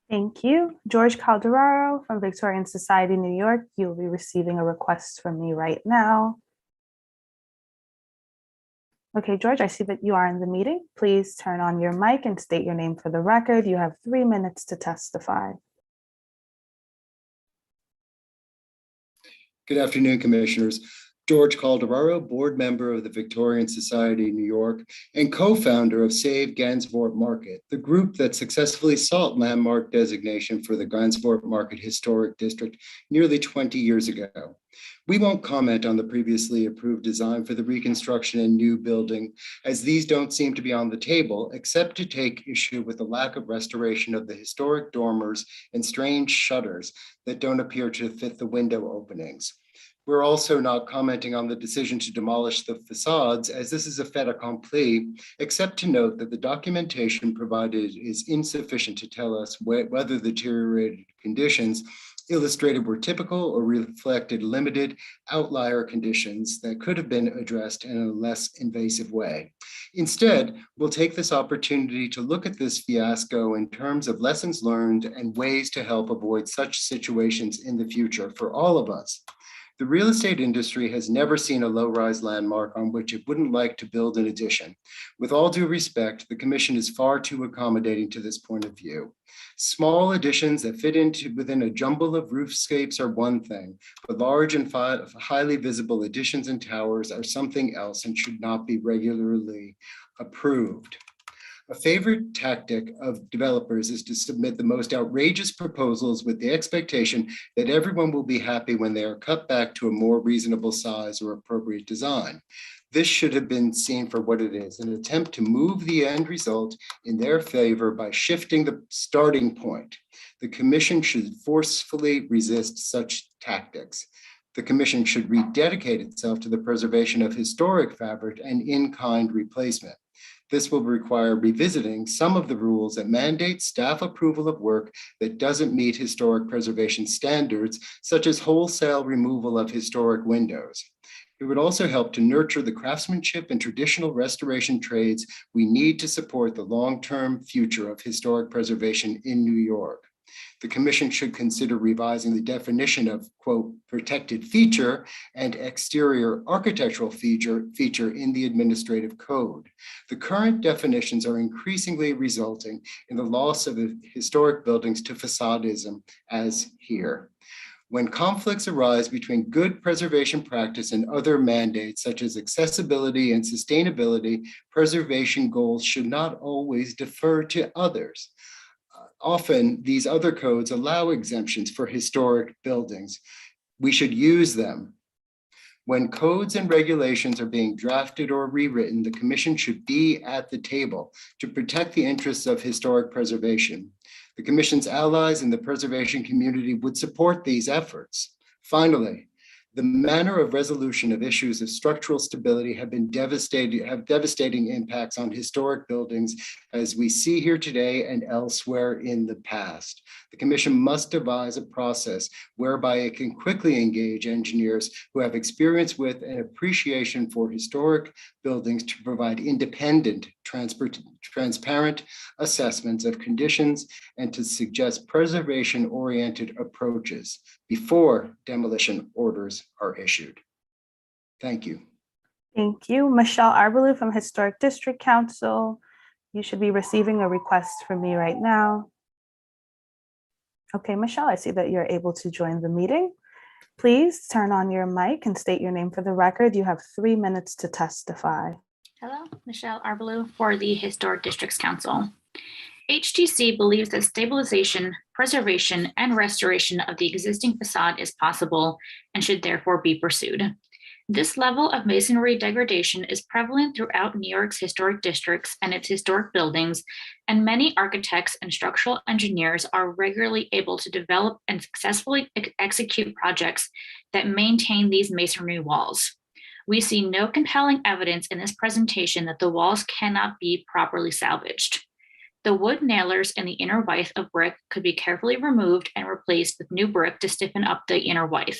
Thank you. George Calderaro from Victorian Society, New York. You'll be receiving a request from me right now. Okay, George, I see that you are in the meeting. Please turn on your mic and state your name for the record. You have 3 minutes to testify. Good afternoon, Commissioners. George Calderaro, board member of the Victorian Society, New York, and co-founder of Save Gansevoort Market, the group that successfully sought landmark designation for the Gansevoort Market Historic District nearly 20 years ago. We won't comment on the previously approved design for the reconstruction and new building, as these don't seem to be on the table, except to take issue with the lack of restoration of the historic dormers and strange shutters that don't appear to fit the window openings. We're also not commenting on the decision to demolish the facades, as this is a fait accompli, except to note that the documentation provided is insufficient to tell us whether the deteriorated conditions illustrated were typical or reflected limited outlier conditions that could have been addressed in a less invasive way. Instead, we'll take this opportunity to look at this fiasco in terms of lessons learned and ways to help avoid such situations in the future for all of us. The real estate industry has never seen a low-rise landmark on which it wouldn't like to build an addition. With all due respect, the Commission is far too accommodating to this point of view. Small additions that fit within a jumble of roofscapes are one thing, but large and highly visible additions and towers are something else and should not be regularly approved. A favorite tactic of developers is to submit the most outrageous proposals with the expectation that everyone will be happy when they are cut back to a more reasonable size or appropriate design. This should have been seen for what it is, an attempt to move the end result in their favor by shifting the starting point. The Commission should forcefully resist such tactics. The Commission should rededicate itself to the preservation of historic fabric and in-kind replacement. This will require revisiting some of the rules that mandate staff approval of work that doesn't meet historic preservation standards, such as wholesale removal of historic windows. It would also help to nurture the craftsmanship and traditional restoration trades we need to support the long-term future of historic preservation in New York. The Commission should consider revising the definition of, quote, protected feature and exterior architectural feature in the administrative code. The current definitions are increasingly resulting in the loss of historic buildings to facadism, as here. When conflicts arise between good preservation practice and other mandates, such as accessibility and sustainability, preservation goals should not always defer to others. Often, these other codes allow exemptions for historic buildings. We should use them. When codes and regulations are being drafted or rewritten, the Commission should be at the table to protect the interests of historic preservation. The Commission's allies in the preservation community would support these efforts. Finally, the manner of resolution of issues of structural stability have devastating impacts on historic buildings, as we see here today and elsewhere in the past. The Commission must devise a process whereby it can quickly engage engineers who have experience with and appreciation for historic buildings to provide independent, transparent assessments of conditions and to suggest preservation-oriented approaches before demolition orders are issued. Thank you. Thank you. Michelle Arbalou from Historic District Council. You should be receiving a request from me right now. Okay, Michelle, I see that you're able to join the meeting. Please turn on your mic and state your name for the record. You have 3 minutes to testify. Hello, Michelle Arbalou for the Historic Districts Council. HDC believes that stabilization, preservation, and restoration of the existing facade is possible and should therefore be pursued. This level of masonry degradation is prevalent throughout New York's historic districts and its historic buildings, and many architects and structural engineers are regularly able to develop and successfully execute projects that maintain these masonry walls. We see no compelling evidence in this presentation that the walls cannot be properly salvaged. The wood nailers in the inner withe of brick could be carefully removed and replaced with new brick to stiffen up the inner withe.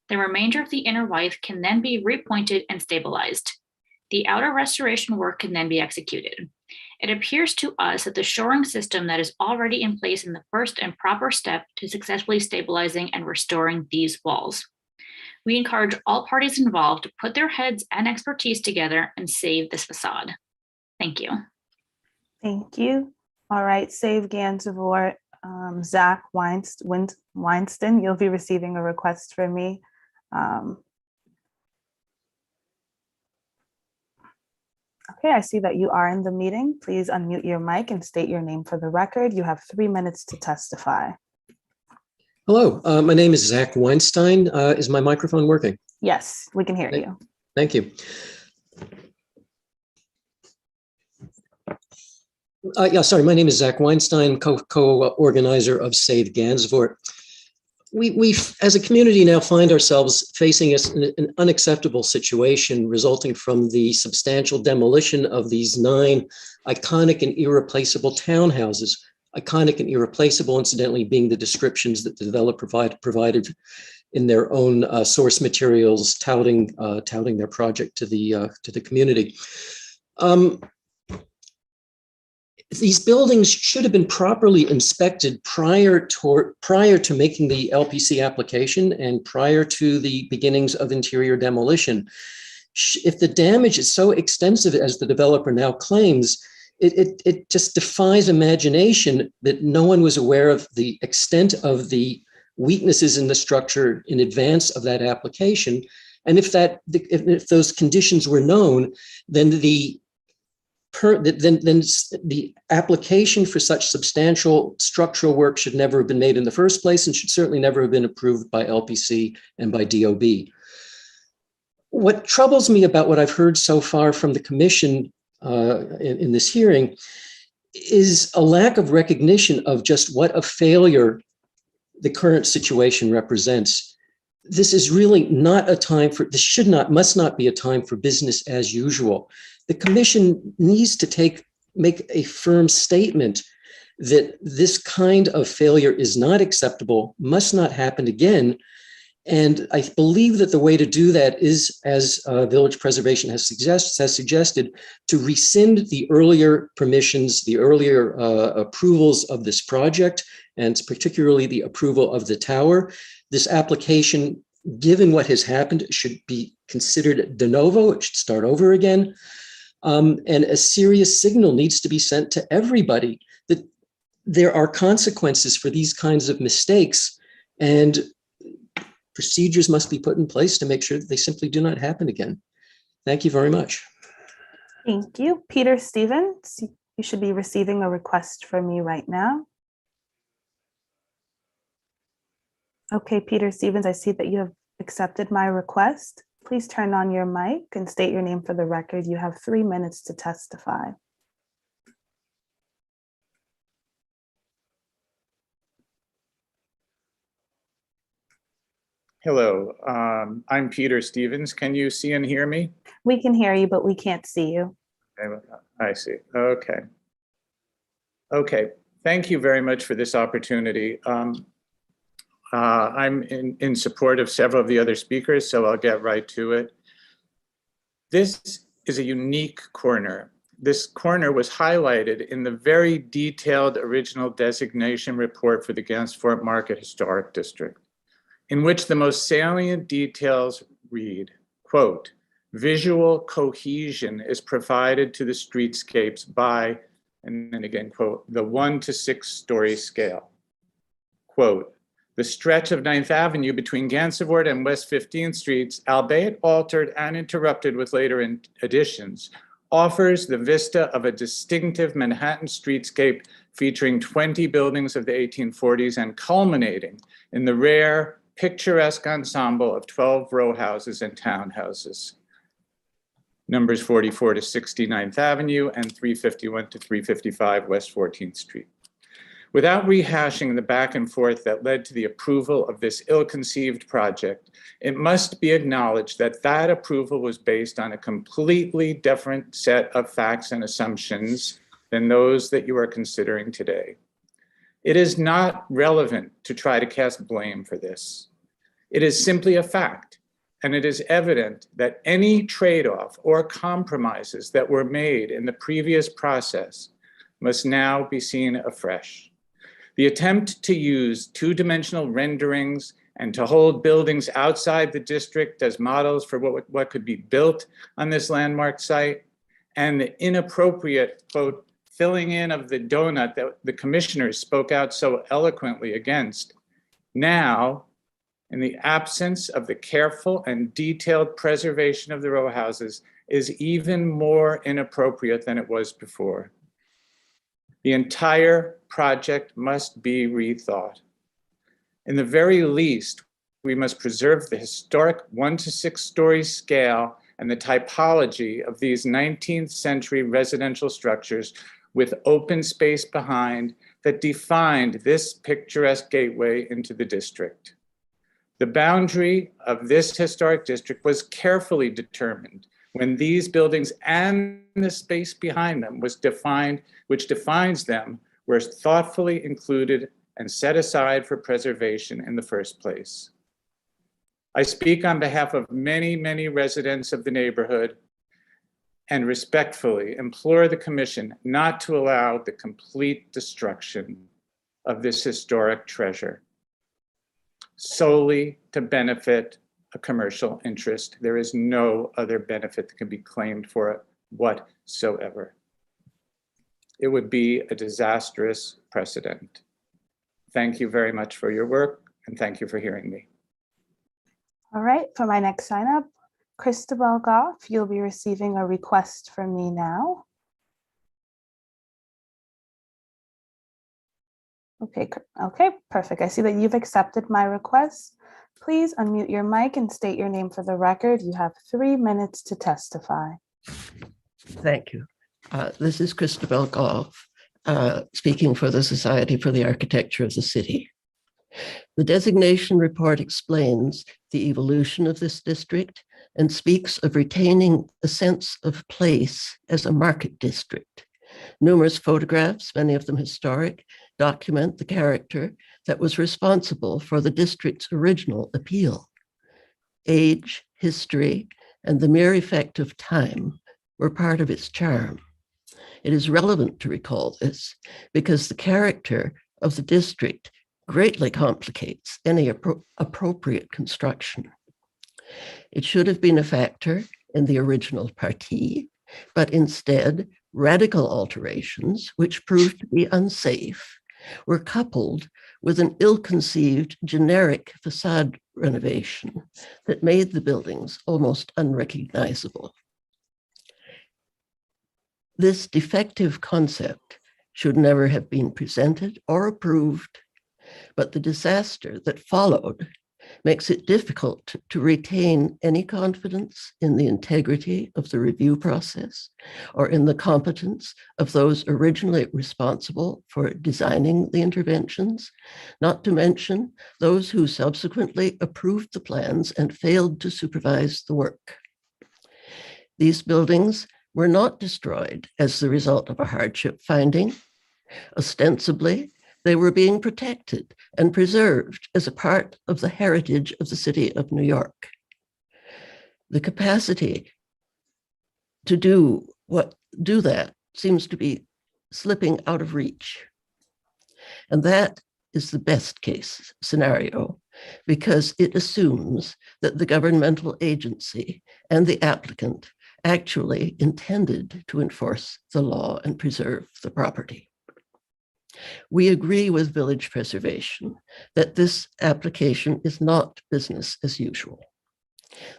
The remainder of the inner withe can then be repointed and stabilized. The outer restoration work can then be executed. It appears to us that the shoring system that is already in place in the first and proper step to successfully stabilizing and restoring these walls. We encourage all parties involved to put their heads and expertise together and save this facade. Thank you. Thank you. All right, Save Gansevoort, Zach Weinstein, you'll be receiving a request from me. Okay, I see that you are in the meeting. Please unmute your mic and state your name for the record. You have 3 minutes to testify. Hello, my name is Zach Weinstein. Is my microphone working? Yes, we can hear you. Thank you. Sorry, my name is Zach Weinstein, co-organizer of Save Gansevoort. We, as a community, now find ourselves facing an unacceptable situation resulting from the substantial demolition of these 9 iconic and irreplaceable townhouses. Iconic and irreplaceable, incidentally, being the descriptions that the developer provided in their own source materials, touting their project to the community. These buildings should have been properly inspected prior to making the LPC application and prior to the beginnings of interior demolition. If the damage is so extensive as the developer now claims, it just defies imagination that no one was aware of the extent of the weaknesses in the structure in advance of that application. And if those conditions were known, then the application for such substantial structural work should never have been made in the first place and should certainly never have been approved by LPC and by DOB. What troubles me about what I've heard so far from the Commission in this hearing is a lack of recognition of just what a failure the current situation represents. This is really not a time for, must not be a time for business as usual. The Commission needs to make a firm statement that this kind of failure is not acceptable, must not happen again. And I believe that the way to do that is, as Village Preservation has suggested, to rescind the earlier permissions, the earlier approvals of this project, and particularly the approval of the tower. This application, given what has happened, should be considered de novo. It should start over again. And a serious signal needs to be sent to everybody that there are consequences for these kinds of mistakes, and procedures must be put in place to make sure that they simply do not happen again. Thank you very much. Thank you. Peter Stevens, you should be receiving a request from me right now. Okay, Peter Stevens, I see that you have accepted my request. Please turn on your mic and state your name for the record. You have 3 minutes to testify. Hello, I'm Peter Stevens. Can you see and hear me? We can hear you, but we can't see you. I see. Okay. Okay. Thank you very much for this opportunity. I'm in support of several of the other speakers, so I'll get right to it. This is a unique corner. This corner was highlighted in the very detailed original designation report for the Gansevoort Market Historic District, in which the most salient details read, quote, visual cohesion is provided to the streetscapes by, and then again, quote, the 1 to 6 story scale. Quote, the stretch of 9th Avenue between Gansevoort and West 15th Streets, albeit altered and interrupted with later additions, offers the vista of a distinctive Manhattan streetscape featuring 20 buildings of the 1840s and culminating in the rare, picturesque ensemble of 12 row houses and townhouses. Numbers 44 to 69th Avenue and 351 to 355 West 14th Street. Without rehashing the back and forth that led to the approval of this ill-conceived project, it must be acknowledged that that approval was based on a completely different set of facts and assumptions than those that you are considering today. It is not relevant to try to cast blame for this. It is simply a fact, and it is evident that any trade-off or compromises that were made in the previous process must now be seen afresh. The attempt to use two-dimensional renderings and to hold buildings outside the district as models for what could be built on this landmark site, and the inappropriate, quote, filling in of the donut that the commissioners spoke out so eloquently against, now, in the absence of the careful and detailed preservation of the row houses, is even more inappropriate than it was before. The entire project must be rethought. In the very least, we must preserve the historic 1 to 6 story scale and the typology of these 19th century residential structures with open space behind that defined this picturesque gateway into the district. The boundary of this historic district was carefully determined when these buildings and the space behind them was defined, which defines them, were thoughtfully included and set aside for preservation in the first place. I speak on behalf of many, many residents of the neighborhood and respectfully implore the commission not to allow the complete destruction of this historic treasure solely to benefit a commercial interest. There is no other benefit that can be claimed for it whatsoever. It would be a disastrous precedent. Thank you very much for your work, and thank you for hearing me. All right, for my next sign up, Christabel Goff, you'll be receiving a request from me now. Okay, perfect. I see that you've accepted my request. Please unmute your mic and state your name for the record. You have 3 minutes to testify. Thank you. This is Christabel Goff, speaking for the Society for the Architecture of the City. The designation report explains the evolution of this district and speaks of retaining a sense of place as a market district. Numerous photographs, many of them historic, document the character that was responsible for the district's original appeal. Age, history, and the mere effect of time were part of its charm. It is relevant to recall this because the character of the district greatly complicates any appropriate construction. It should have been a factor in the original partie, but instead, radical alterations, which proved to be unsafe, were coupled with an ill-conceived generic facade renovation that made the buildings almost unrecognizable. This defective concept should never have been presented or approved, but the disaster that followed makes it difficult to retain any confidence in the integrity of the review process or in the competence of those originally responsible for designing the interventions, not to mention those who subsequently approved the plans and failed to supervise the work. These buildings were not destroyed as the result of a hardship finding. Ostensibly, they were being protected and preserved as a part of the heritage of the city of New York. The capacity to do that seems to be slipping out of reach. And that is the best case scenario because it assumes that the governmental agency and the applicant actually intended to enforce the law and preserve the property. We agree with Village Preservation that this application is not business as usual.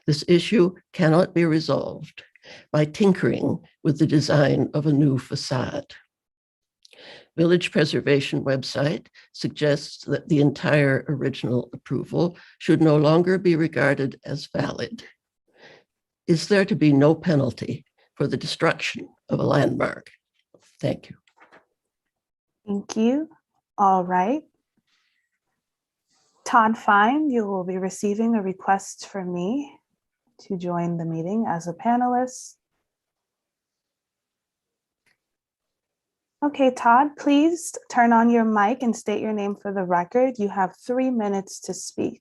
This issue cannot be resolved by tinkering with the design of a new facade. Village Preservation website suggests that the entire original approval should no longer be regarded as valid. Is there to be no penalty for the destruction of a landmark? Thank you. Thank you. All right. Todd Fine, you will be receiving a request from me to join the meeting as a panelist. Okay, Todd, please turn on your mic and state your name for the record. You have 3 minutes to speak.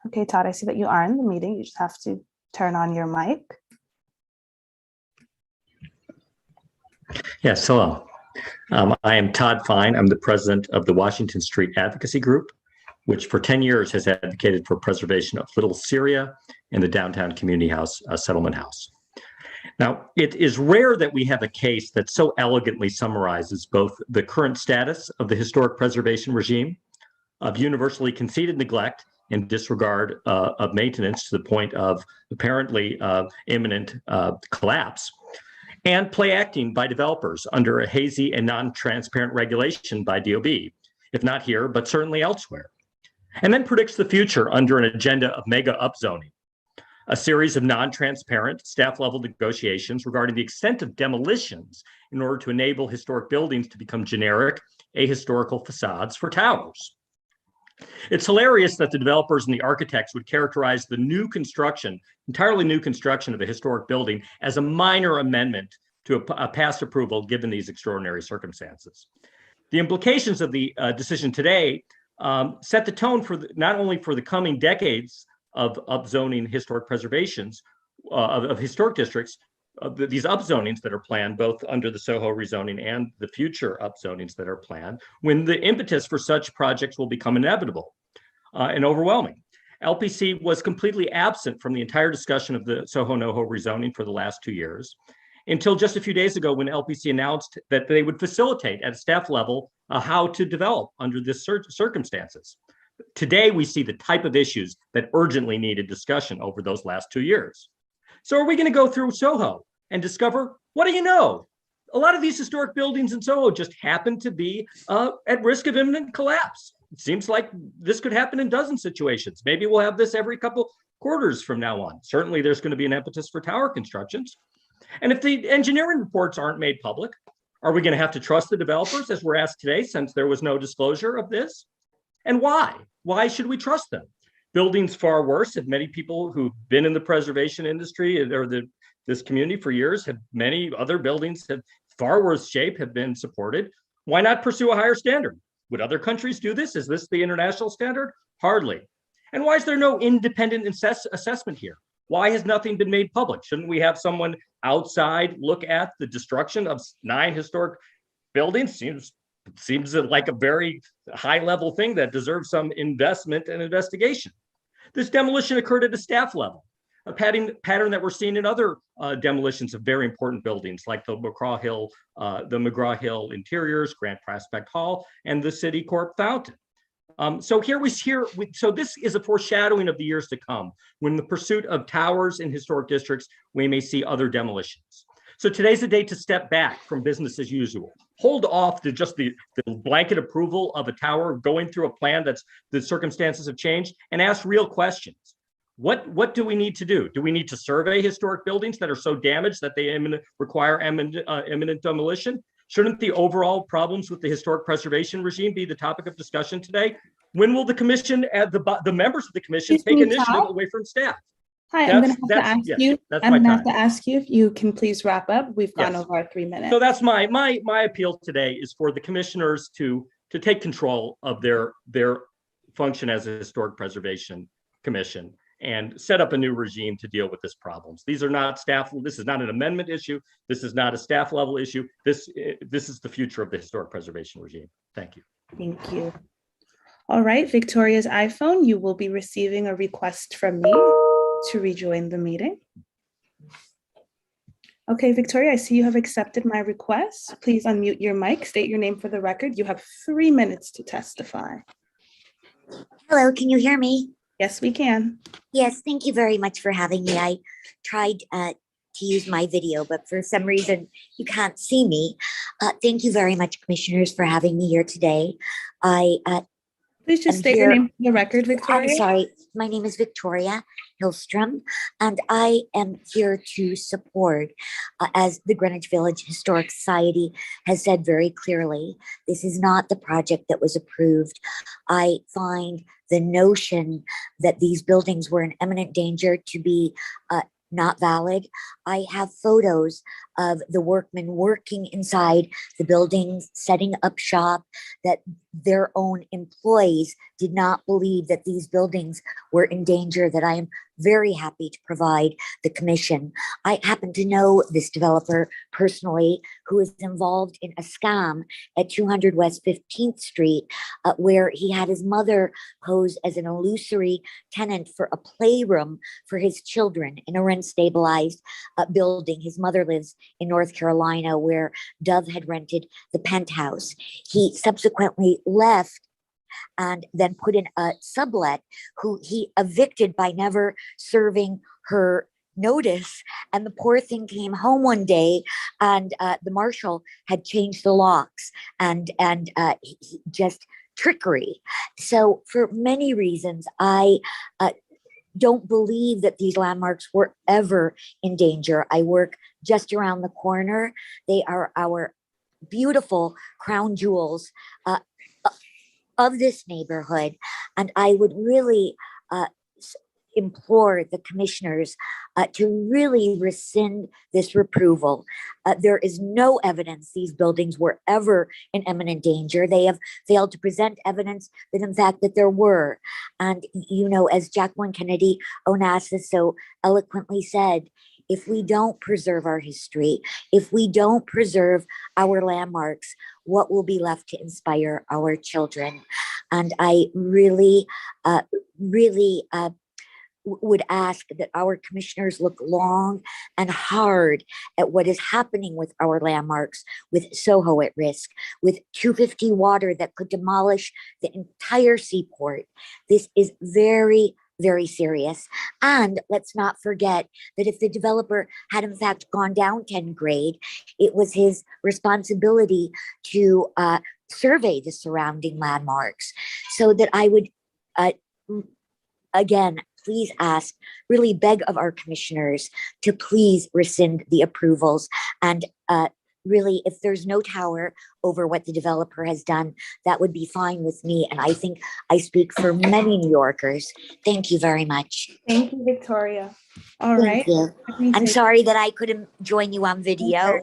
Okay, Todd, I see that you are in the meeting. You just have to turn on your mic. Yes, hello. I am Todd Fine. I'm the president of the Washington Street Advocacy Group, which for 10 years has advocated for preservation of Little Syria and the downtown community house, settlement house. Now, it is rare that we have a case that so elegantly summarizes both the current status of the historic preservation regime, of universally conceded neglect and disregard of maintenance to the point of apparently imminent collapse, and play acting by developers under a hazy and non-transparent regulation by DOB, if not here, but certainly elsewhere. And then predicts the future under an agenda of mega upzoning, a series of non-transparent staff-level negotiations regarding the extent of demolitions in order to enable historic buildings to become generic, ahistorical facades for towers. It's hilarious that the developers and the architects would characterize the new construction, entirely new construction of a historic building as a minor amendment to a past approval given these extraordinary circumstances. The implications of the decision today set the tone for not only for the coming decades of upzoning historic preservations of historic districts, these upzonings that are planned both under the SoHo rezoning and the future upzonings that are planned, when the impetus for such projects will become inevitable and overwhelming. LPC was completely absent from the entire discussion of the SoHo NoHo rezoning for the last 2 years, until just a few days ago when LPC announced that they would facilitate at a staff level how to develop under this circumstances. Today, we see the type of issues that urgently needed discussion over those last 2 years. So are we going to go through SoHo and discover, what do you know? A lot of these historic buildings in SoHo just happen to be at risk of imminent collapse. It seems like this could happen in dozen situations. Maybe we'll have this every couple quarters from now on. Certainly there's going to be an impetus for tower constructions. And if the engineering reports aren't made public, are we going to have to trust the developers as we're asked today since there was no disclosure of this? And why? Why should we trust them? Buildings far worse, if many people who've been in the preservation industry or this community for years, have many other buildings have far worse shape have been supported. Why not pursue a higher standard? Would other countries do this? Is this the international standard? Hardly. And why is there no independent assessment here? Why has nothing been made public? Shouldn't we have someone outside look at the destruction of 9 historic buildings? Seems like a very high level thing that deserves some investment and investigation. This demolition occurred at a staff level, a pattern that we're seeing in other demolitions of very important buildings like the McGraw-Hill Interiors, Grand Prospect Hall, and the City Corp Fountain. So this is a foreshadowing of the years to come, when the pursuit of towers in historic districts, we may see other demolitions. So today's a day to step back from business as usual, hold off to just the blanket approval of a tower going through a plan the circumstances have changed, and ask real questions. What do we need to do? Do we need to survey historic buildings that are so damaged that they require imminent demolition? Shouldn't the overall problems with the historic preservation regime be the topic of discussion today? When will the commission, the members of the commission, take initiative away from staff? Hi, I'm going to have to ask you if you can please wrap up. We've gone over our 3 minutes. So that's my appeal today, is for the commissioners to take control of their function as a historic preservation commission and set up a new regime to deal with this problems. These are not staff. This is not an amendment issue. This is not a staff level issue. This is the future of the historic preservation regime. Thank you. Thank you. All right, Victoria's iPhone, you will be receiving a request from me to rejoin the meeting. Okay, Victoria, I see you have accepted my request. Please unmute your mic, state your name for the record. You have 3 minutes to testify. Hello, can you hear me? Yes, we can. Yes, thank you very much for having me. I tried to use my video, but for some reason you can't see me. Thank you very much, commissioners, for having me here today. Please just state your name for the record, Victoria. I'm sorry. My name is Victoria Hillstrom, and I am here to support, as the Greenwich Village Historic Society has said very clearly, this is not the project that was approved. I find the notion that these buildings were in imminent danger to be not valid. I have photos of the workmen working inside the buildings, setting up shop, that their own employees did not believe that these buildings were in danger, that I am very happy to provide the commission. I happen to know this developer personally, who is involved in a scam at 200 West 15th Street, where he had his mother pose as an illusory tenant for a playroom for his children in a rent-stabilized building. His mother lives in North Carolina, where Dove had rented the penthouse. He subsequently left and then put in a sublet who he evicted by never serving her notice. And the poor thing came home one day, and the marshal had changed the locks, and just trickery. So for many reasons, I don't believe that these landmarks were ever in danger. I work just around the corner. They are our beautiful crown jewels of this neighborhood. And I would really implore the commissioners to really rescind this reproval. There is no evidence these buildings were ever in imminent danger. They have failed to present evidence that in fact that there were. And you know, as Jacqueline Kennedy Onassis so eloquently said, if we don't preserve our history, if we don't preserve our landmarks, what will be left to inspire our children? And I really, would ask that our commissioners look long and hard at what is happening with our landmarks, with SoHo at risk, with 250 water that could demolish the entire seaport. This is very, very serious. And let's not forget that if the developer had in fact gone down 10 grade, it was his responsibility to survey the surrounding landmarks. So that I would, again, please ask, really beg of our commissioners to please rescind the approvals. And really, if there's no tower over what the developer has done, that would be fine with me. And I think I speak for many New Yorkers. Thank you very much. Thank you, Victoria. All Thank right. you. I'm sorry that I couldn't join you on video.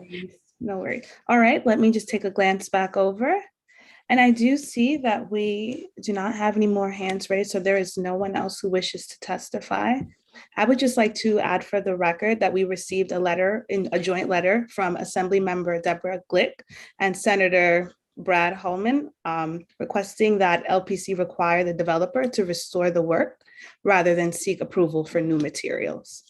No worries. All right, let me just take a glance back over. And I do see that we do not have any more hands raised, so there is no one else who wishes to testify. I would just like to add for the record that we received a joint letter from Assembly Member Deborah Glick and Senator Brad Holman requesting that LPC require the developer to restore the work rather than seek approval for new materials.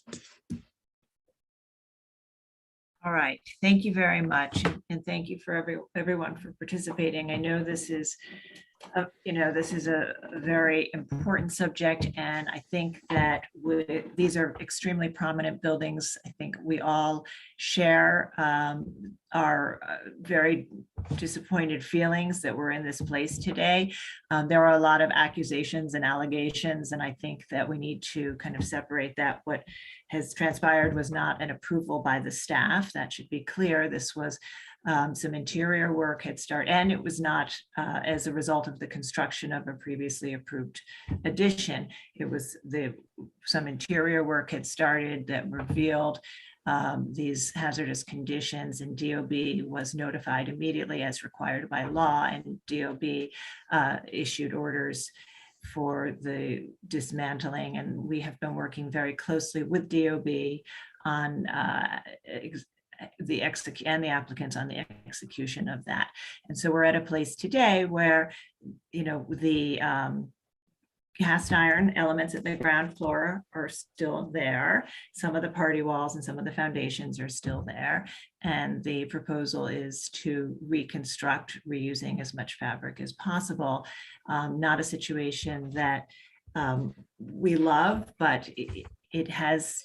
All right, thank you very much. And thank you for everyone for participating. I know this is This is a very important subject, and I think that these are extremely prominent buildings. I think we all share our very disappointed feelings that we're in this place today. There are a lot of accusations and allegations, and I think that we need to kind of separate that. What has transpired was not an approval by the staff. That should be clear. This was some interior work had started, and it was not as a result of the construction of a previously approved addition. It was some interior work had started that revealed these hazardous conditions, and DOB was notified immediately as required by law, and DOB issued orders for the dismantling, and we have been working very closely with DOB on the applicants on the execution of that. And so we're at a place today where, the cast iron elements at the ground floor are still there. Some of the party walls and some of the foundations are still there. And the proposal is to reconstruct, reusing as much fabric as possible. Not a situation that we love, but it has,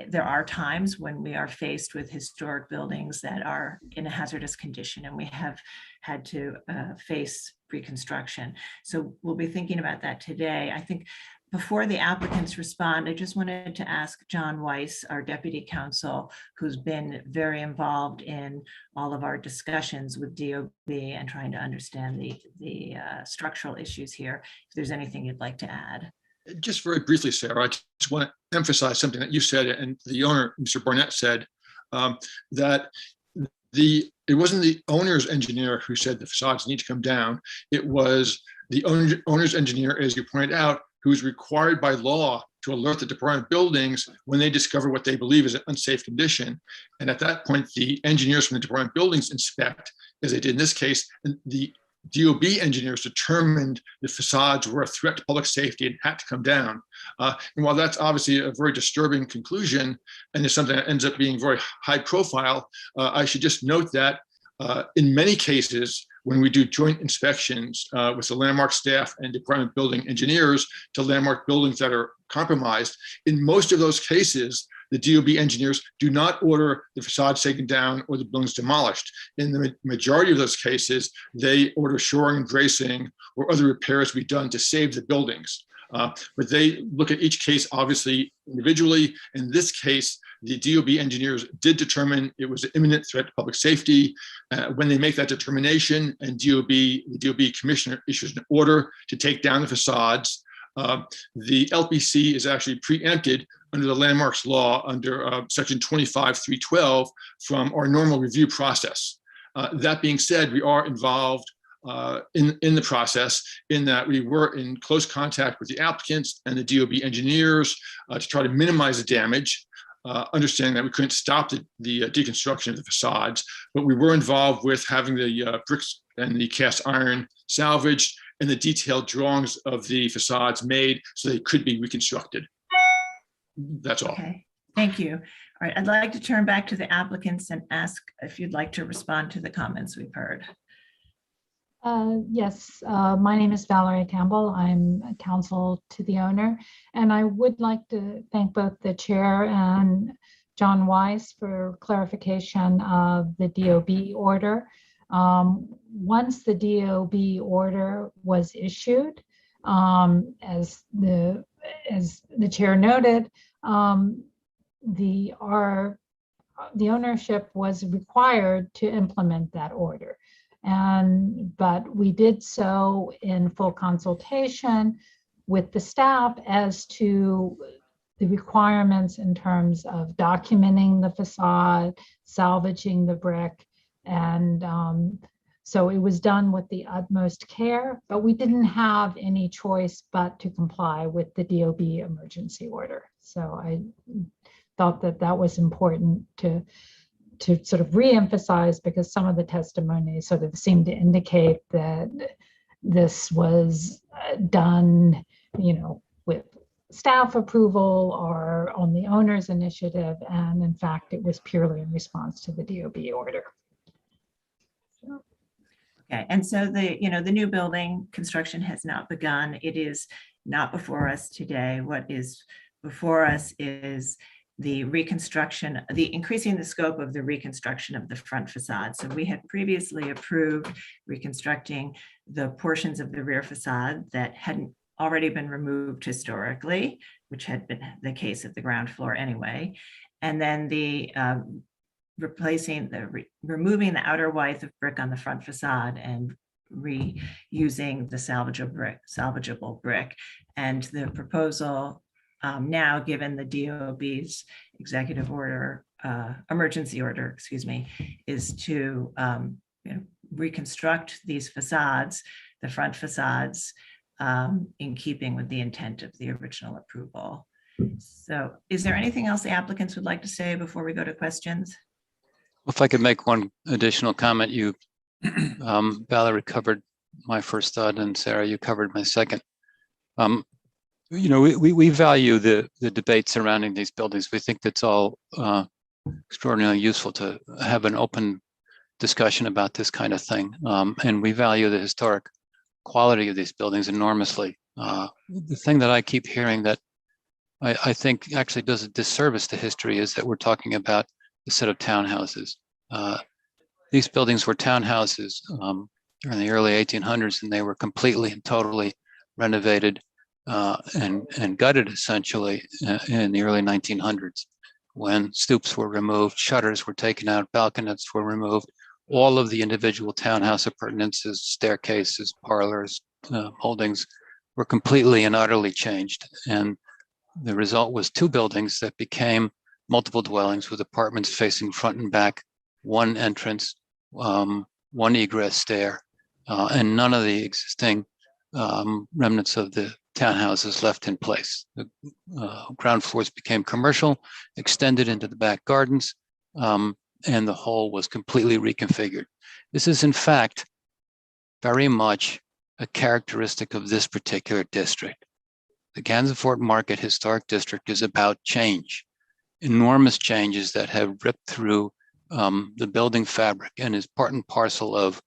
there are times when we are faced with historic buildings that are in a hazardous condition, and we have had to face reconstruction. So we'll be thinking about that today. I think before the applicants respond, I just wanted to ask John Weiss, our deputy counsel, who's been very involved in all of our discussions with DOB and trying to understand the structural issues here, if there's anything you'd like to add. Just very briefly, Sarah, I just want to emphasize something that you said and the owner, Mr. Barnett, said, that it wasn't the owner's engineer who said the facades need to come down. It was the owner's engineer, as you pointed out, who is required by law to alert the Department of Buildings when they discover what they believe is an unsafe condition. And at that point, the engineers from the Department of Buildings inspect, as they did in this case, and the DOB engineers determined the facades were a threat to public safety and had to come down. And while that's obviously a very disturbing conclusion, and is something that ends up being very high profile, I should just note that in many cases, when we do joint inspections with the landmark staff and Department of Building engineers to landmark buildings that are compromised, in most of those cases, the DOB engineers do not order the facades taken down or the buildings demolished. In the majority of those cases, they order shoring and bracing or other repairs be done to save the buildings. But they look at each case, obviously, individually. In this case, the DOB engineers did determine it was an imminent threat to public safety. When they make that determination and the DOB commissioner issues an order to take down the facades, the LPC is actually preempted under the landmarks law under section 25.312 from our normal review process. That being said, we are involved in the process in that we were in close contact with the applicants and the DOB engineers to try to minimize the damage, understanding that we couldn't stop the deconstruction of the facades, but we were involved with having the bricks and the cast iron salvaged and the detailed drawings of the facades made so they could be reconstructed. That's all. Okay, thank you. All right, I'd like to turn back to the applicants and ask if you'd like to respond to the comments we've heard. Yes, my name is Valerie Campbell. I'm counsel to the owner, and I would like to thank both the chair and John Weiss for clarification of the DOB order. Once the DOB order was issued, as the chair noted, the ownership was required to implement that order. But we did so in full consultation with the staff as to the requirements in terms of documenting the facade, salvaging the brick, and so it was done with the utmost care, but we didn't have any choice but to comply with the DOB emergency order. So I thought that that was important to sort of reemphasize, because some of the testimony sort of seemed to indicate that this was done, with staff approval or on the owner's initiative. And in fact, it was purely in response to the DOB order. Okay, and so the new building construction has not begun. It is not before us today. What is before us is the reconstruction, the increasing the scope of the reconstruction of the front facade. So we had previously approved reconstructing the portions of the rear facade that hadn't already been removed historically, which had been the case of the ground floor anyway. And then the removing the outer white of brick on the front facade and reusing the salvageable brick. And the proposal now, given the DOB's executive order, emergency order, excuse me, is to reconstruct these facades, the front facades, in keeping with the intent of the original approval. So is there anything else the applicants would like to say before we go to questions? If I could make one additional comment, you, Valerie covered my first thought, and Sarah, you covered my second. We value the debate surrounding these buildings. We think that's all extraordinarily useful to have an open discussion about this kind of thing. And we value the historic quality of these buildings enormously. The thing that I keep hearing that I think actually does a disservice to history is that we're talking about a set of townhouses. These buildings were townhouses during the early 1800s, and they were completely and totally renovated and gutted essentially in the early 1900s, when stoops were removed, shutters were taken out, balconets were removed, all of the individual townhouse appurtenances, staircases, parlors, holdings were completely and utterly changed. And the result was two buildings that became multiple dwellings with apartments facing front and back, one entrance, one egress stair, and none of the existing remnants of the townhouses left in place. The ground floors became commercial, extended into the back gardens, and the whole was completely reconfigured. This is, in fact, very much a characteristic of this particular district. The Gansevoort Market Historic District is about change, enormous changes that have ripped through the building fabric and is part and parcel of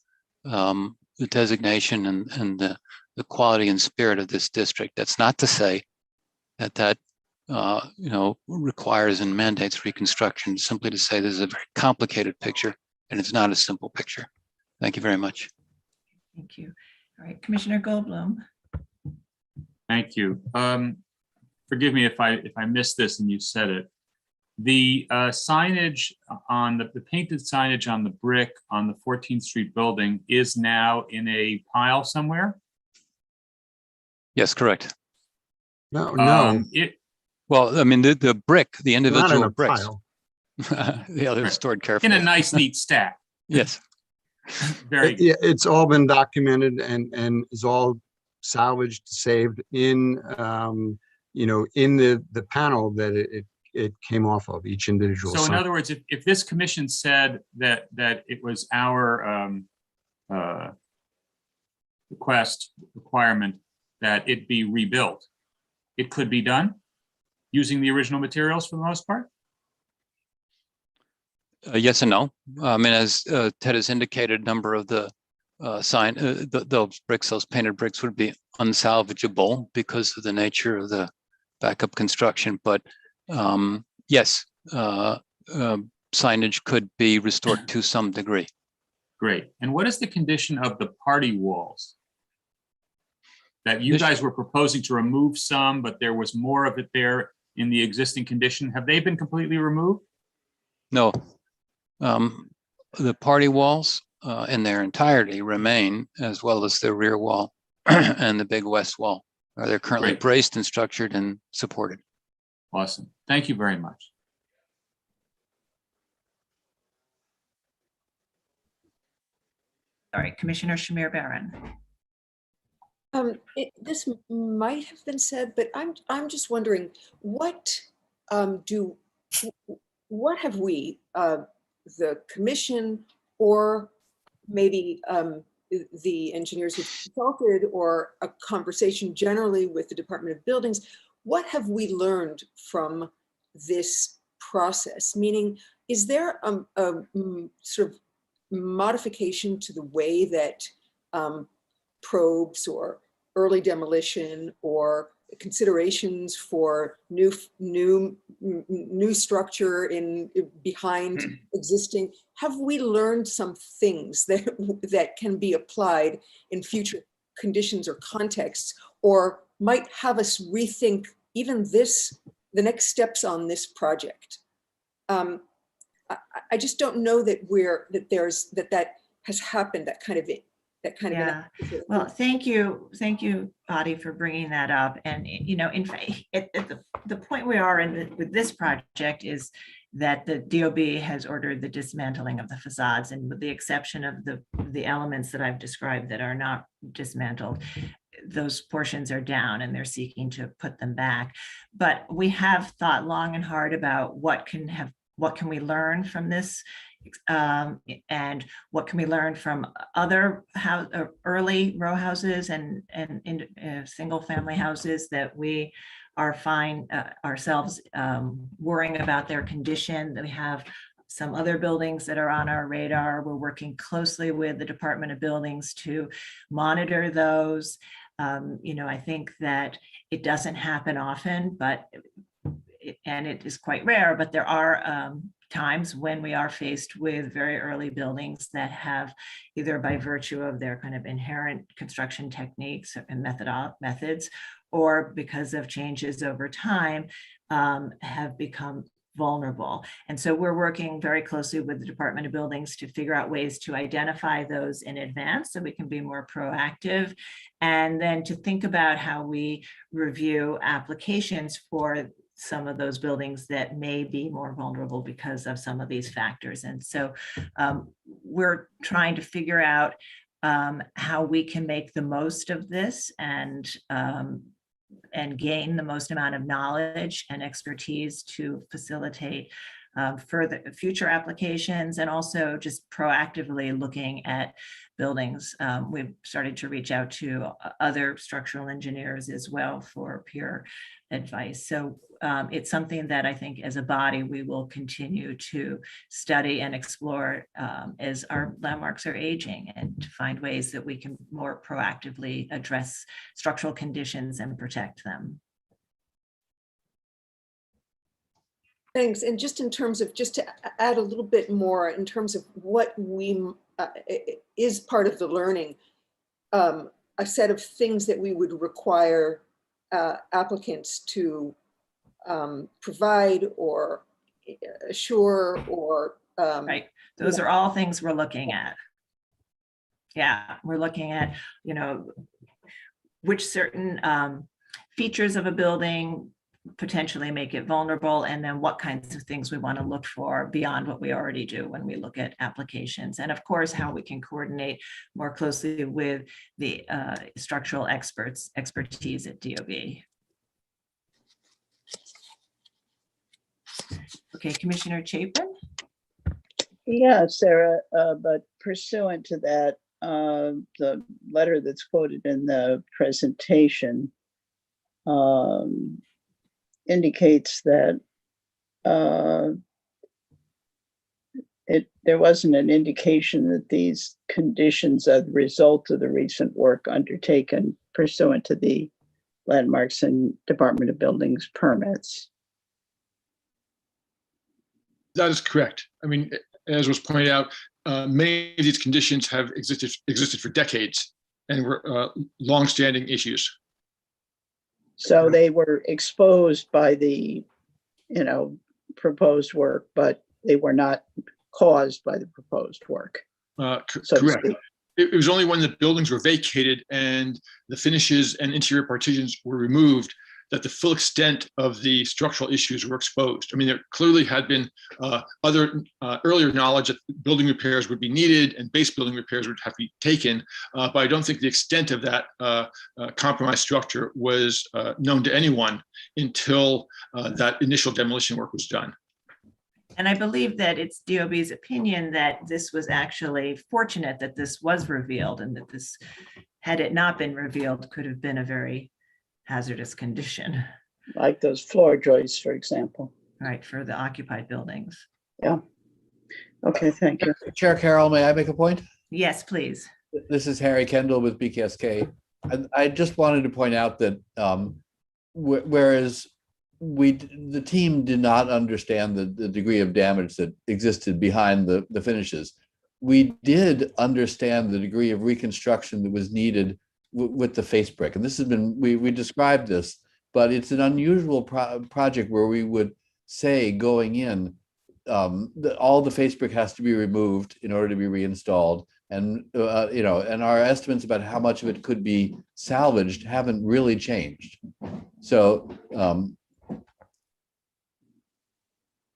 the designation and the quality and spirit of this district. That's not to say that requires and mandates reconstruction, simply to say this is a very complicated picture and it's not a simple picture. Thank you very much. Thank you. All right, Commissioner Goldblum. Thank you. Forgive me if I missed this and you said it. The signage on the painted signage on the brick on the 14th Street building is now in a pile somewhere? Yes, correct. No. Well, I mean, the brick, the individual bricks. Pile. The other stored carefully. In a nice, neat stack. Yes. Very good. Yeah, it's all been documented and is all salvaged, saved in in the panel that it came off of, each individual. So in other words, if this commission said that it was our requirement that it be rebuilt, it could be done using the original materials for the most part? Yes and no. I mean, as Ted has indicated, a number of the those bricks, those painted bricks, would be unsalvageable because of the nature of the backup construction. But yes, signage could be restored to some degree. Great. And what is the condition of the party walls? That you guys were proposing to remove some, but there was more of it there in the existing condition. Have they been completely removed? No. The party walls in their entirety remain, as well as the rear wall and the big west wall. They're currently braced and structured and supported. Awesome. Thank you very much. All right, Commissioner Shamir Baran. This might have been said, but I'm just wondering, what have we, the commission, or maybe the engineers who consulted, or a conversation generally with the Department of Buildings, what have we learned from this process? Meaning, is there a sort of modification to the way that probes or early demolition or considerations for new structure behind existing, have we learned some things that can be applied in future conditions or contexts, or might have us rethink even the next steps on this project? I just don't know that that has happened, that kind of yeah. Well, thank you, Audie, for bringing that up. And in fact, at the point we are in with this project is that the DOB has ordered the dismantling of the facades, and with the exception of the elements that I've described that are not dismantled, those portions are down, and they're seeking to put them back. But we have thought long and hard about what can we learn from this, and what can we learn from other early row houses and single family houses that we are ourselves worrying about their condition. We have some other buildings that are on our radar. We're working closely with the Department of Buildings to monitor those. I think that it doesn't happen often, and it is quite rare, but there are times when we are faced with very early buildings that have, either by virtue of their kind of inherent construction techniques and methods, or because of changes over time, have become vulnerable. And so we're working very closely with the Department of Buildings to figure out ways to identify those in advance so we can be more proactive, and then to think about how we review applications for some of those buildings that may be more vulnerable because of some of these factors. And so we're trying to figure out how we can make the most of this and gain the most amount of knowledge and expertise to facilitate further future applications, and also just proactively looking at buildings. We've started to reach out to other structural engineers as well for peer advice. So it's something that I think as a body we will continue to study and explore as our landmarks are aging, and to find ways that we can more proactively address structural conditions and protect them. Thanks. And just in terms of, just to add a little bit more in terms of what is part of the learning, a set of things that we would require applicants to provide or assure or right. Those are all things we're looking at. Yeah, we're looking at, which certain features of a building potentially make it vulnerable, and then what kinds of things we want to look for beyond what we already do when we look at applications. And of course, how we can coordinate more closely with the structural expertise at DOB. Okay, Commissioner Chapin? Yeah, Sarah, but pursuant to that, the letter that's quoted in the presentation indicates that there wasn't an indication that these conditions are the result of the recent work undertaken pursuant to the landmarks and Department of Buildings permits. That is correct. I mean, as was pointed out, many of these conditions have existed for decades and were long-standing issues. So they were exposed by the, proposed work, but they were not caused by the proposed work. Correct. It was only when the buildings were vacated and the finishes and interior partitions were removed that the full extent of the structural issues were exposed. I mean, there clearly had been other earlier knowledge that building repairs would be needed and base building repairs would have to be taken, but I don't think the extent of that compromised structure was known to anyone until that initial demolition work was done. And I believe that it's DOB's opinion that this was actually fortunate that this was revealed, and that this, had it not been revealed, could have been a very hazardous condition. Like those floor joists, for example. Right, for the occupied buildings. Yeah. Okay, thank you. Chair Carroll, may I make a point? Yes, please. This is Harry Kendall with BKSK. I just wanted to point out that whereas the team did not understand the degree of damage that existed behind the finishes, we did understand the degree of reconstruction that was needed with the face brick. And this has been, we described this, but it's an unusual project where we would say going in, that all the face brick has to be removed in order to be reinstalled. And, and our estimates about how much of it could be salvaged haven't really changed. So,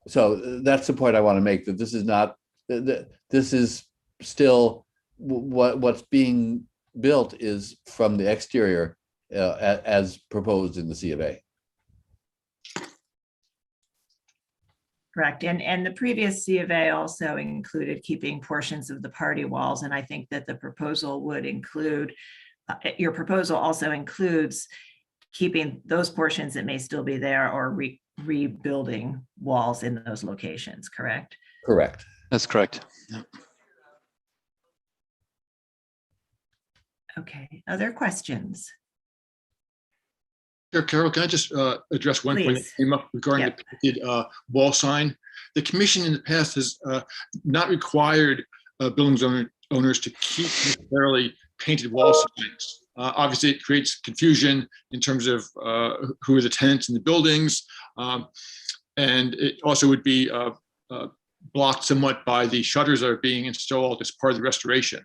so that's the point I want to make, that this is not, this is still what's being built is from the exterior as proposed in the C of A. Correct. And the previous C of A also included keeping portions of the party walls. And I think that the proposal would include, your proposal also includes keeping those portions that may still be there or rebuilding walls in those locations, correct? Correct. That's correct. Yeah. Okay, other questions? Chair Carroll, can I just address one point that came up regarding the painted wall sign? The commission in the past has not required buildings owners to keep necessarily painted wall signs. Obviously, it creates confusion in terms of who are the tenants in the buildings. And it also would be blocked somewhat by the shutters that are being installed as part of the restoration.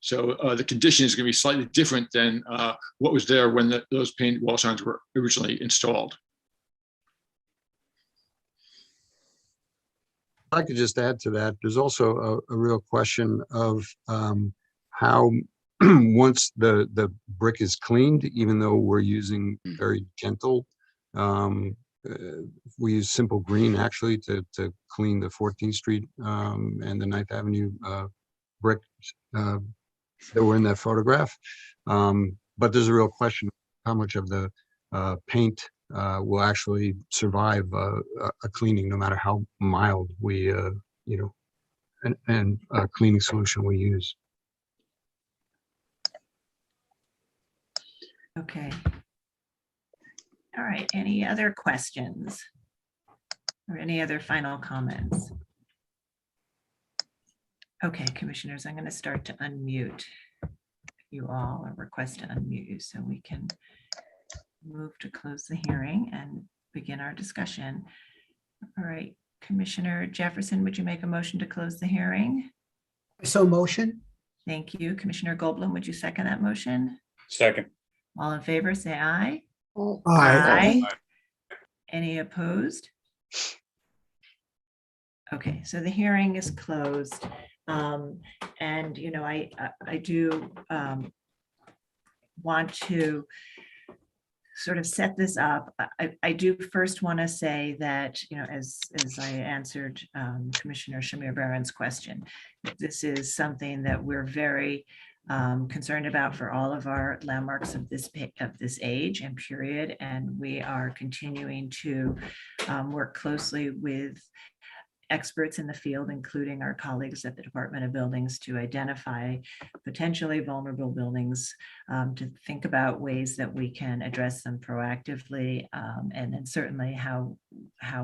So the condition is going to be slightly different than what was there when those painted wall signs were originally installed. I could just add to that. There's also a real question of how once the brick is cleaned, even though we're using very gentle, we use simple green actually to clean the 14th Street and the 9th Avenue brick that were in that photograph. But there's a real question how much of the paint will actually survive a cleaning, no matter how mild we, and a cleaning solution we use. Okay. All right, any other questions? Or any other final comments? Okay, commissioners, I'm going to start to unmute you all, or request to unmute you so we can move to close the hearing and begin our discussion. All right, Commissioner Jefferson, would you make a motion to close the hearing? So motion. Thank you. Commissioner Goldwyn, would you second that motion? Second. All in favor, say aye. Aye. Any opposed? Okay, so the hearing is closed. And, I do want to sort of set this up. I do first want to say that, as I answered Commissioner Shamir Baran's question, this is something that we're very concerned about for all of our landmarks of this age and period. And we are continuing to work closely with experts in the field, including our colleagues at the Department of Buildings, to identify potentially vulnerable buildings, to think about ways that we can address them proactively, and then certainly how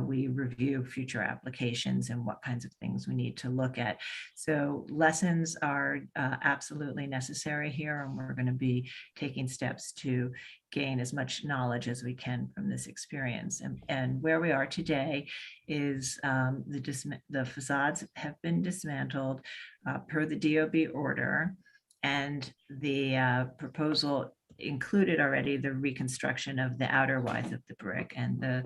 we review future applications and what kinds of things we need to look at. So lessons are absolutely necessary here, and we're going to be taking steps to gain as much knowledge as we can from this experience. And where we are today is the facades have been dismantled per the DOB order, and the proposal included already the reconstruction of the outer width of the brick, and the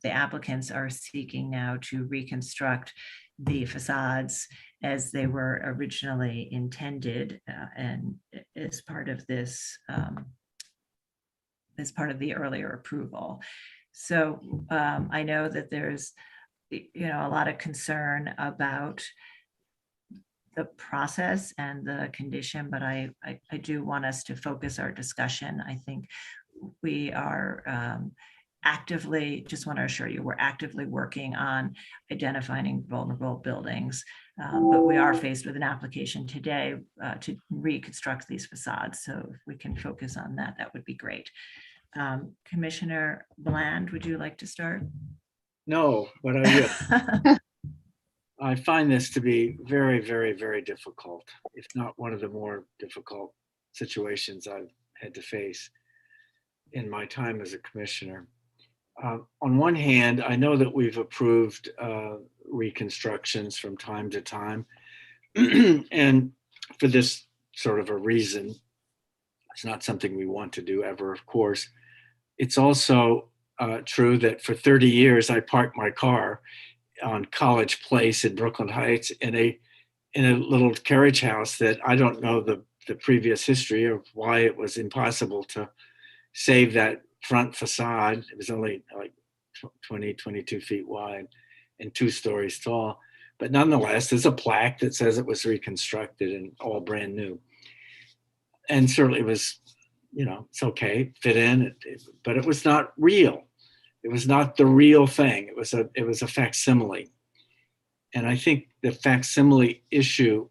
applicants are seeking now to reconstruct the facades as they were originally intended, and as part of this as part of the earlier approval. So I know that there's a lot of concern about the process and the condition, but I do want us to focus our discussion. I think we are actively, just want to assure you, we're actively working on identifying vulnerable buildings. But we are faced with an application today to reconstruct these facades. So if we can focus on that, that would be great. Commissioner Bland, would you like to start? No, but I will. I find this to be very, very, very difficult, if not one of the more difficult situations I've had to face in my time as a commissioner. On one hand, I know that we've approved reconstructions from time to time, and for this sort of a reason. It's not something we want to do ever, of course. It's also true that for 30 years, I parked my car on College Place in Brooklyn Heights in a little carriage house that I don't know the previous history of why it was impossible to save that front facade. It was only like 20, 22 feet wide and 2 stories tall. But nonetheless, there's a plaque that says it was reconstructed and all brand new. And certainly it was, you know, it's okay, fit in, but it was not real. It was not the real thing. It was a facsimile. And I think the facsimile issue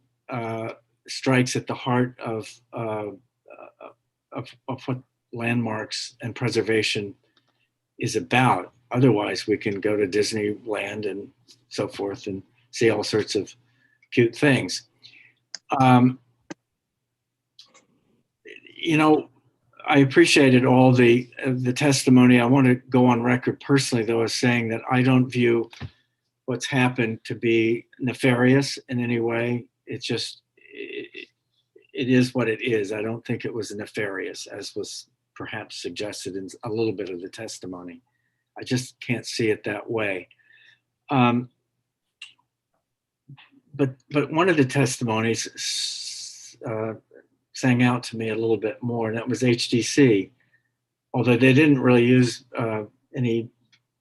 strikes at the heart of what landmarks and preservation is about. Otherwise, we can go to Disneyland and so forth and see all sorts of cute things. You know, I appreciated all the testimony. I want to go on record personally, though, as saying that I don't view what's happened to be nefarious in any way. It's just, it is what it is. I don't think it was nefarious, as was perhaps suggested in a little bit of the testimony. I just can't see it that way. But one of the testimonies sang out to me a little bit more, and that was HDC. Although they didn't really use any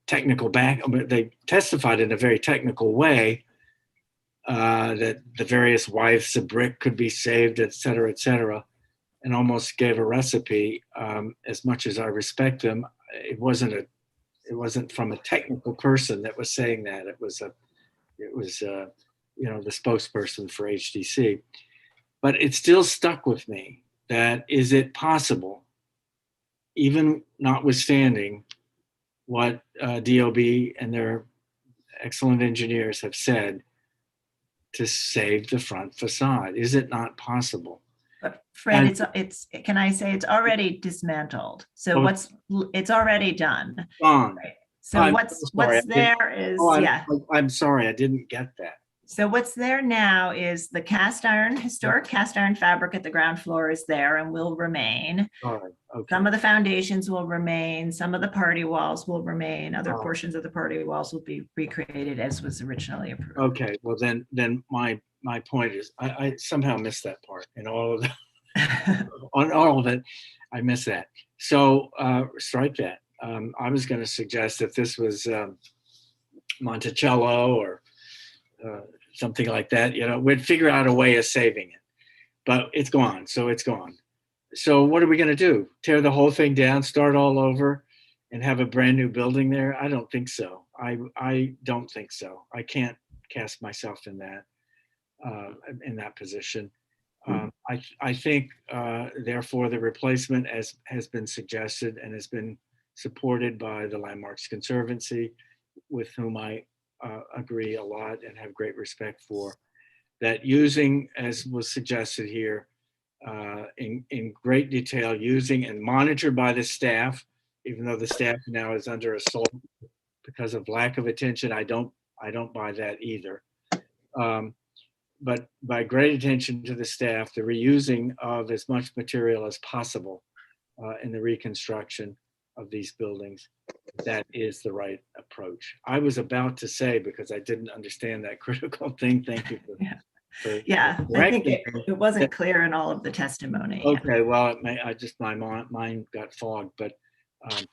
technical but they testified in a very technical way that the various withes of brick could be saved, et cetera, and almost gave a recipe. As much as I respect them, it wasn't from a technical person that was saying that. It was you know, the spokesperson for HDC. But it still stuck with me that, is it possible, even notwithstanding what DOB and their excellent engineers have said, to save the front facade? Is it not possible? But Fred, it's can I say it's already dismantled? So it's already done. Gone. Right. So what's there is, yeah. I'm sorry, I didn't get that. So what's there now is the historic cast iron fabric at the ground floor is there and will remain. Right. Okay. Some of the foundations will remain, some of the party walls will remain, other portions of the party walls will be recreated as was originally approved. Okay, well then my point is, I somehow missed that part in all of that. On all of it, I missed that. So strike that. I was going to suggest if this was Monticello or something like that, you know, we'd figure out a way of saving it. But it's gone, so it's gone. So what are we going to do? Tear the whole thing down, start all over, and have a brand new building there? I don't think so. I don't think so. I can't cast myself in that position. I think, therefore, the replacement has been suggested and has been supported by the Landmarks Conservancy, with whom I agree a lot and have great respect for, that using, as was suggested here, in great detail, using and monitored by the staff, even though the staff now is under assault because of lack of attention. I don't buy that either. But by great attention to the staff, the reusing of as much material as possible in the reconstruction of these buildings, that is the right approach. I was about to say, because I didn't understand that critical thing, thank you for I think it wasn't clear in all of the testimony. Okay, well, my mind got fogged, but I'm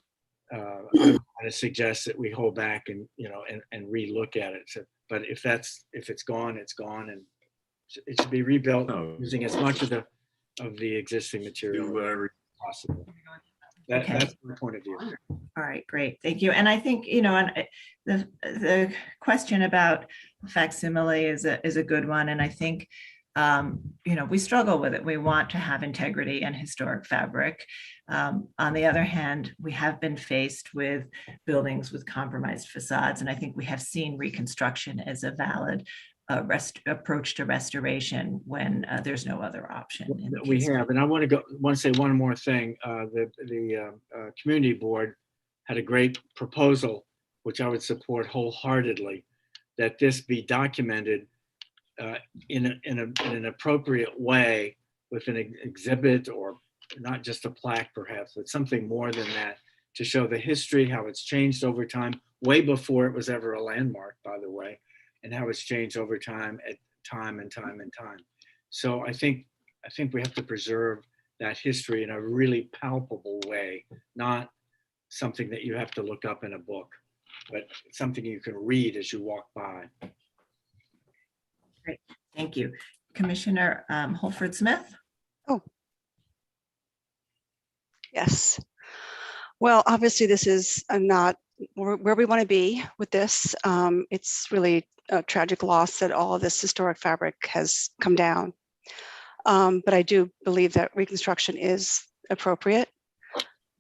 going to suggest that we hold back and, you know, and relook at it. So, but if it's gone, it's gone, and it should be rebuilt using as much of the existing material as possible. Okay. That's my point of view. All right, great. Thank you. And I think, and the question about facsimile is a good one. And I think, we struggle with it. We want to have integrity and historic fabric. On the other hand, we have been faced with buildings with compromised facades. And I think we have seen reconstruction as a valid approach to restoration when there's no other option. We have, and I want to say one more thing. The community board had a great proposal, which I would support wholeheartedly, that this be documented in an appropriate way with an exhibit, or not just a plaque perhaps, but something more than that, to show the history, how it's changed over time, way before it was ever a landmark, by the way, and how it's changed over time and time. So I think we have to preserve that history in a really palpable way, not something that you have to look up in a book, but something you can read as you walk by. Great, thank you. Commissioner Holford Smith. Oh. Yes. Well, obviously this is not where we want to be with this. It's really a tragic loss that all of this historic fabric has come down. But I do believe that reconstruction is appropriate.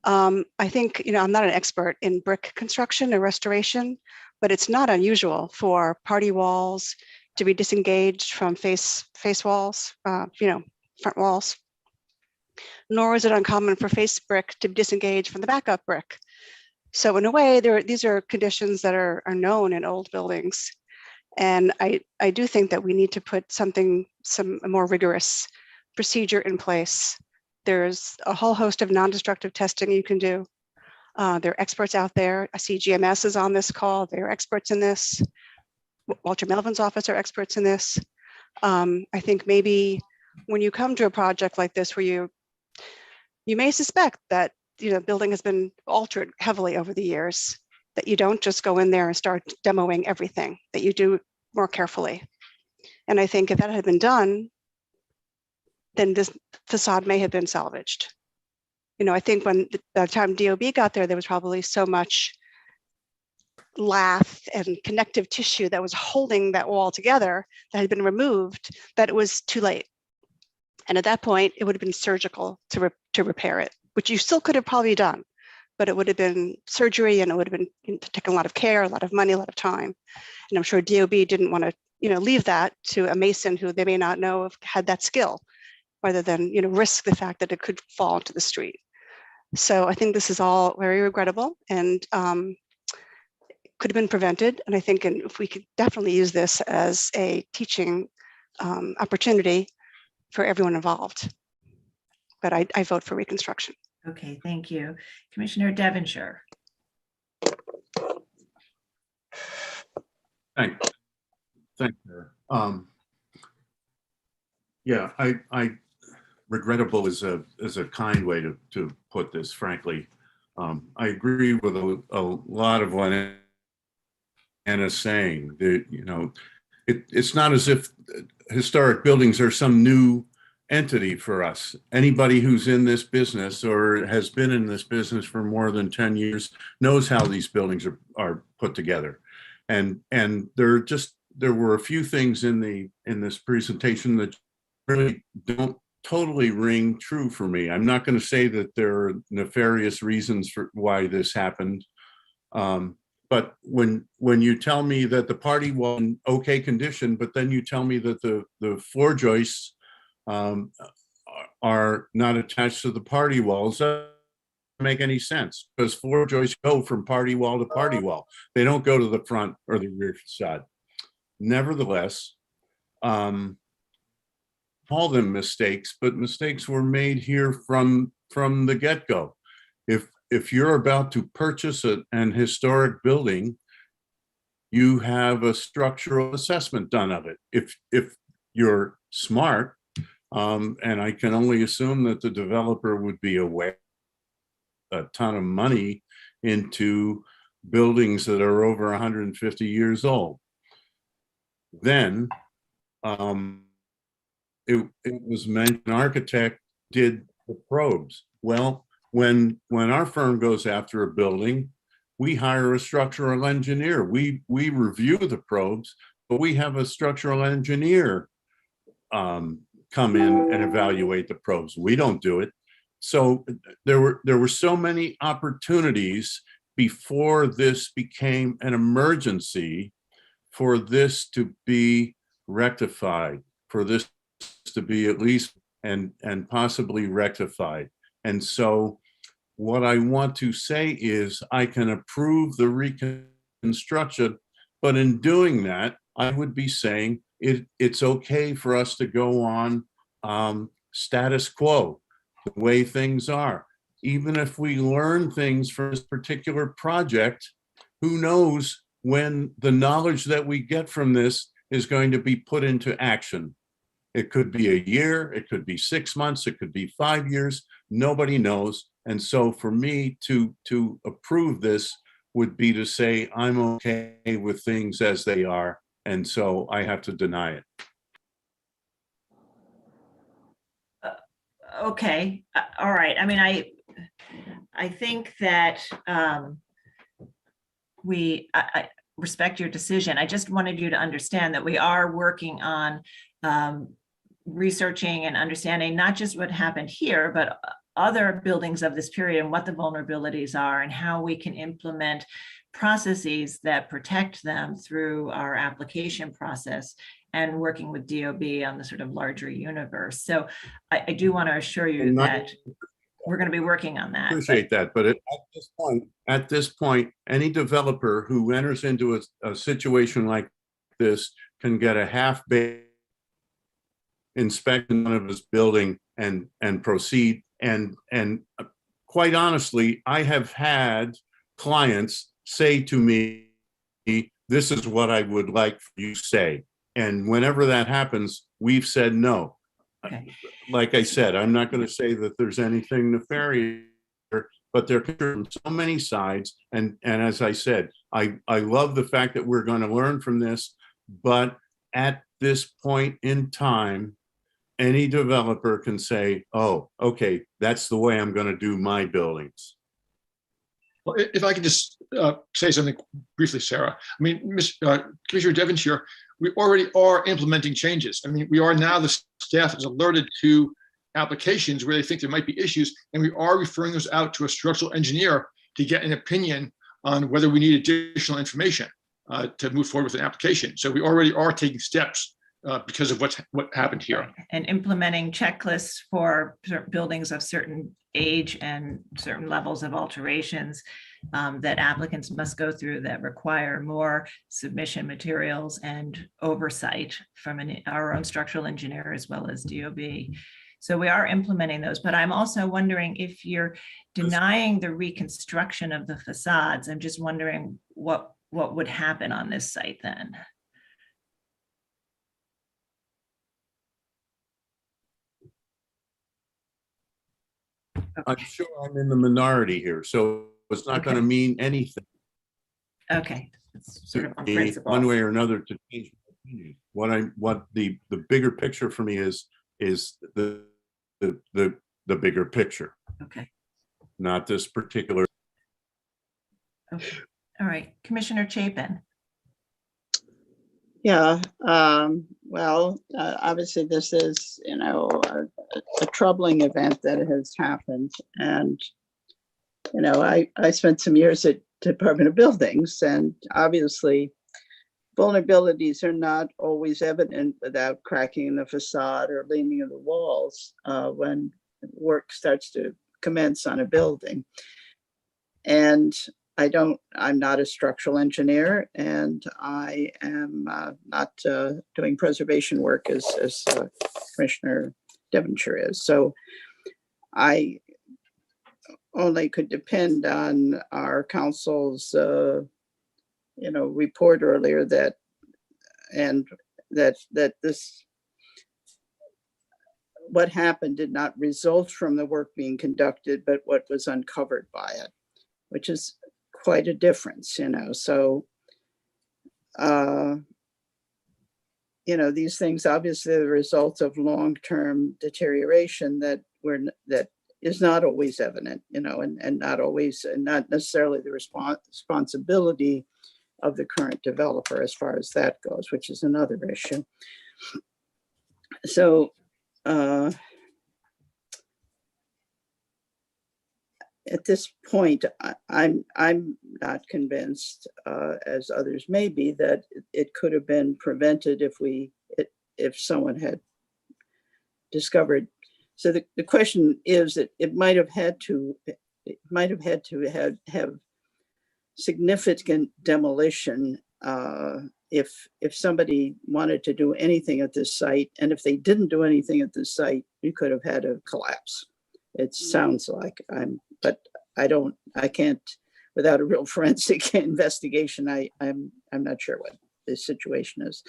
I think, I'm not an expert in brick construction and restoration, but it's not unusual for party walls to be disengaged from face walls, front walls. Nor is it uncommon for face brick to disengage from the backup brick. So in a way, these are conditions that are known in old buildings. And I do think that we need to put some more rigorous procedure in place. There's a whole host of non-destructive testing you can do. There are experts out there. I see GMS is on this call. They're experts in this. Walter Melvin's office are experts in this. I think maybe when you come to a project like this, where you may suspect that building has been altered heavily over the years, that you don't just go in there and start demoing everything, that you do more carefully. And I think if that had been done, then this facade may have been salvaged. I think by the time DOB got there, there was probably so much lath and connective tissue that was holding that wall together that had been removed, that it was too late. And at that point, it would have been surgical to repair it, which you still could have probably done, but it would have been surgery, and it would have been taken a lot of care, a lot of money, a lot of time. And I'm sure DOB didn't want to, leave that to a mason who they may not know if had that skill, rather than, risk the fact that it could fall into the street. So I think this is all very regrettable, and could have been prevented. And I think if we could definitely use this as a teaching opportunity for everyone involved. But I vote for reconstruction. Okay, thank you. Commissioner Devonshire. Thank you. Yeah, I regrettable is a kind way to put this, frankly. I agree with a lot of what Anna's saying. That it's not as if historic buildings are some new entity for us. Anybody who's in this business or has been in this business for more than 10 years knows how these buildings are put together. And there were a few things in this presentation that really don't totally ring true for me. I'm not going to say that there are nefarious reasons for why this happened. But when you tell me that the party wall in okay condition, but then you tell me that the floor joists are not attached to the party walls, that doesn't make any sense, because floor joists go from party wall to party wall. They don't go to the front or the rear facade. Nevertheless, call them mistakes, but mistakes were made here from the get-go. If you're about to purchase an historic building, you have a structural assessment done of it. If you're smart, and I can only assume that the developer would be aware a ton of money into buildings that are over 150 years old. Then it was mentioned an architect did the probes. Well, when our firm goes after a building, we hire a structural engineer. We review the probes, but we have a structural engineer come in and evaluate the probes. We don't do it. So there were so many opportunities before this became an emergency for this to be rectified, for this to be at least and possibly rectified. And so what I want to say is I can approve the reconstruction, but in doing that, I would be saying it's okay for us to go on status quo, the way things are. Even if we learn things from this particular project, who knows when the knowledge that we get from this is going to be put into action. It could be a year, it could be 6 months, it could be 5 years, nobody knows. And so for me to approve this would be to say, I'm okay with things as they are. And so I have to deny it. Okay, all right. I mean, I think that I respect your decision. I just wanted you to understand that we are working on researching and understanding not just what happened here, but other buildings of this period and what the vulnerabilities are and how we can implement processes that protect them through our application process and working with DOB on the sort of larger universe. So I do want to assure you that we're going to be working on that. Appreciate that, but at this point, any developer who enters into a situation like this can get a half-baked inspection of his building and proceed. And quite honestly, I have had clients say to me, this is what I would like you to say. And whenever that happens, we've said no. Okay. Like I said, I'm not going to say that there's anything nefarious, but there are so many sides. And as I said, I love the fact that we're going to learn from this, but at this point in time, any developer can say, oh, okay, that's the way I'm going to do my buildings. Well, if I could just say something briefly, Sarah. I mean, Commissioner Devonshire, we already are implementing changes. I mean, we are now, the staff is alerted to applications where they think there might be issues, and we are referring those out to a structural engineer to get an opinion on whether we need additional information to move forward with an application. So we already are taking steps because of what happened here. And implementing checklists for buildings of certain age and certain levels of alterations that applicants must go through that require more submission materials and oversight from our own structural engineer as well as DOB. So we are implementing those, but I'm also wondering if you're denying the reconstruction of the facades, I'm just wondering what would happen on this site then? I'm sure I'm in the minority here, so it's not going to mean anything. Okay, it's sort of on Me, principle. one way or another to change my opinion. What the bigger picture for me is the bigger picture. Okay. Not this particular. Okay. All right, Commissioner Chapin. Yeah, well, obviously this is, a troubling event that has happened. And, I spent some years at Department of Buildings, and obviously vulnerabilities are not always evident without cracking in the facade or leaning of the walls when work starts to commence on a building. And I'm not a structural engineer, and I am not doing preservation work as Commissioner Devonshire is. So I only could depend on our council's, report earlier that this, what happened did not result from the work being conducted, but what was uncovered by it, which is quite a difference, so these things obviously are the results of long-term deterioration that is not always evident, and not always, and not necessarily the responsibility of the current developer as far as that goes, which is another issue. So at this point, I'm not convinced, as others may be, that it could have been prevented if someone had discovered. So the question is that it might have had to have significant demolition if somebody wanted to do anything at this site, and if they didn't do anything at this site, you could have had a collapse. It sounds like but I can't, without a real forensic investigation, I'm not sure what the situation is.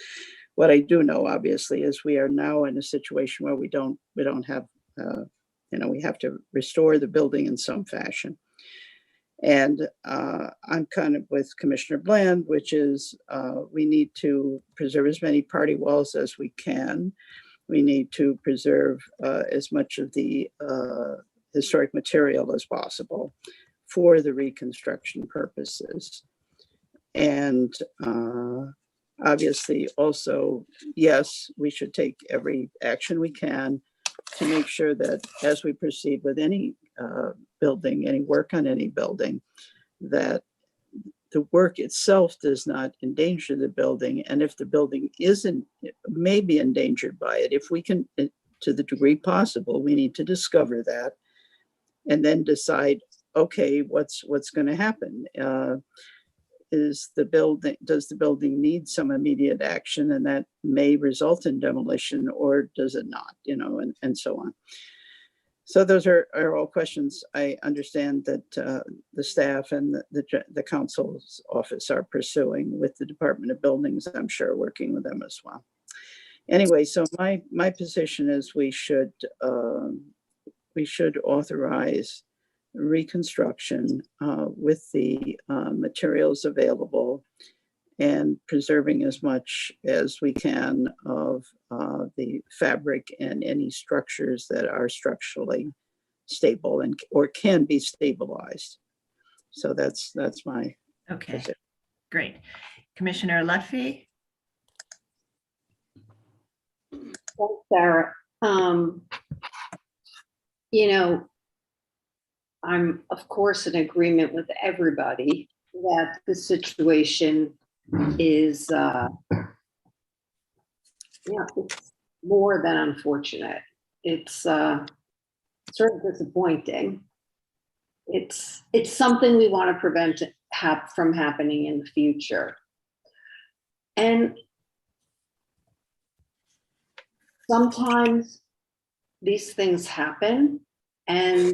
What I do know, obviously, is we are now in a situation where we don't have, we have to restore the building in some fashion. And I'm kind of with Commissioner Bland, which is we need to preserve as many party walls as we can. We need to preserve as much of the historic material as possible for the reconstruction purposes. And obviously also, yes, we should take every action we can to make sure that as we proceed with any building, any work on any building, that the work itself does not endanger the building. And if the building may be endangered by it, if we can, to the degree possible, we need to discover that and then decide, okay, what's going to happen? Does the building need some immediate action, and that may result in demolition, or does it not, and so on. So those are all questions I understand that the staff and the council's office are pursuing with the Department of Buildings, I'm sure, working with them as well. Anyway, so my position is we should authorize reconstruction with the materials available and preserving as much as we can of the fabric and any structures that are structurally stable or can be stabilized. So that's my position. Great. Commissioner Lutfi? Thanks, Sarah. I'm, of course, in agreement with everybody that the situation is, it's more than unfortunate. It's sort of disappointing. It's something we want to prevent from happening in the future. And sometimes these things happen, and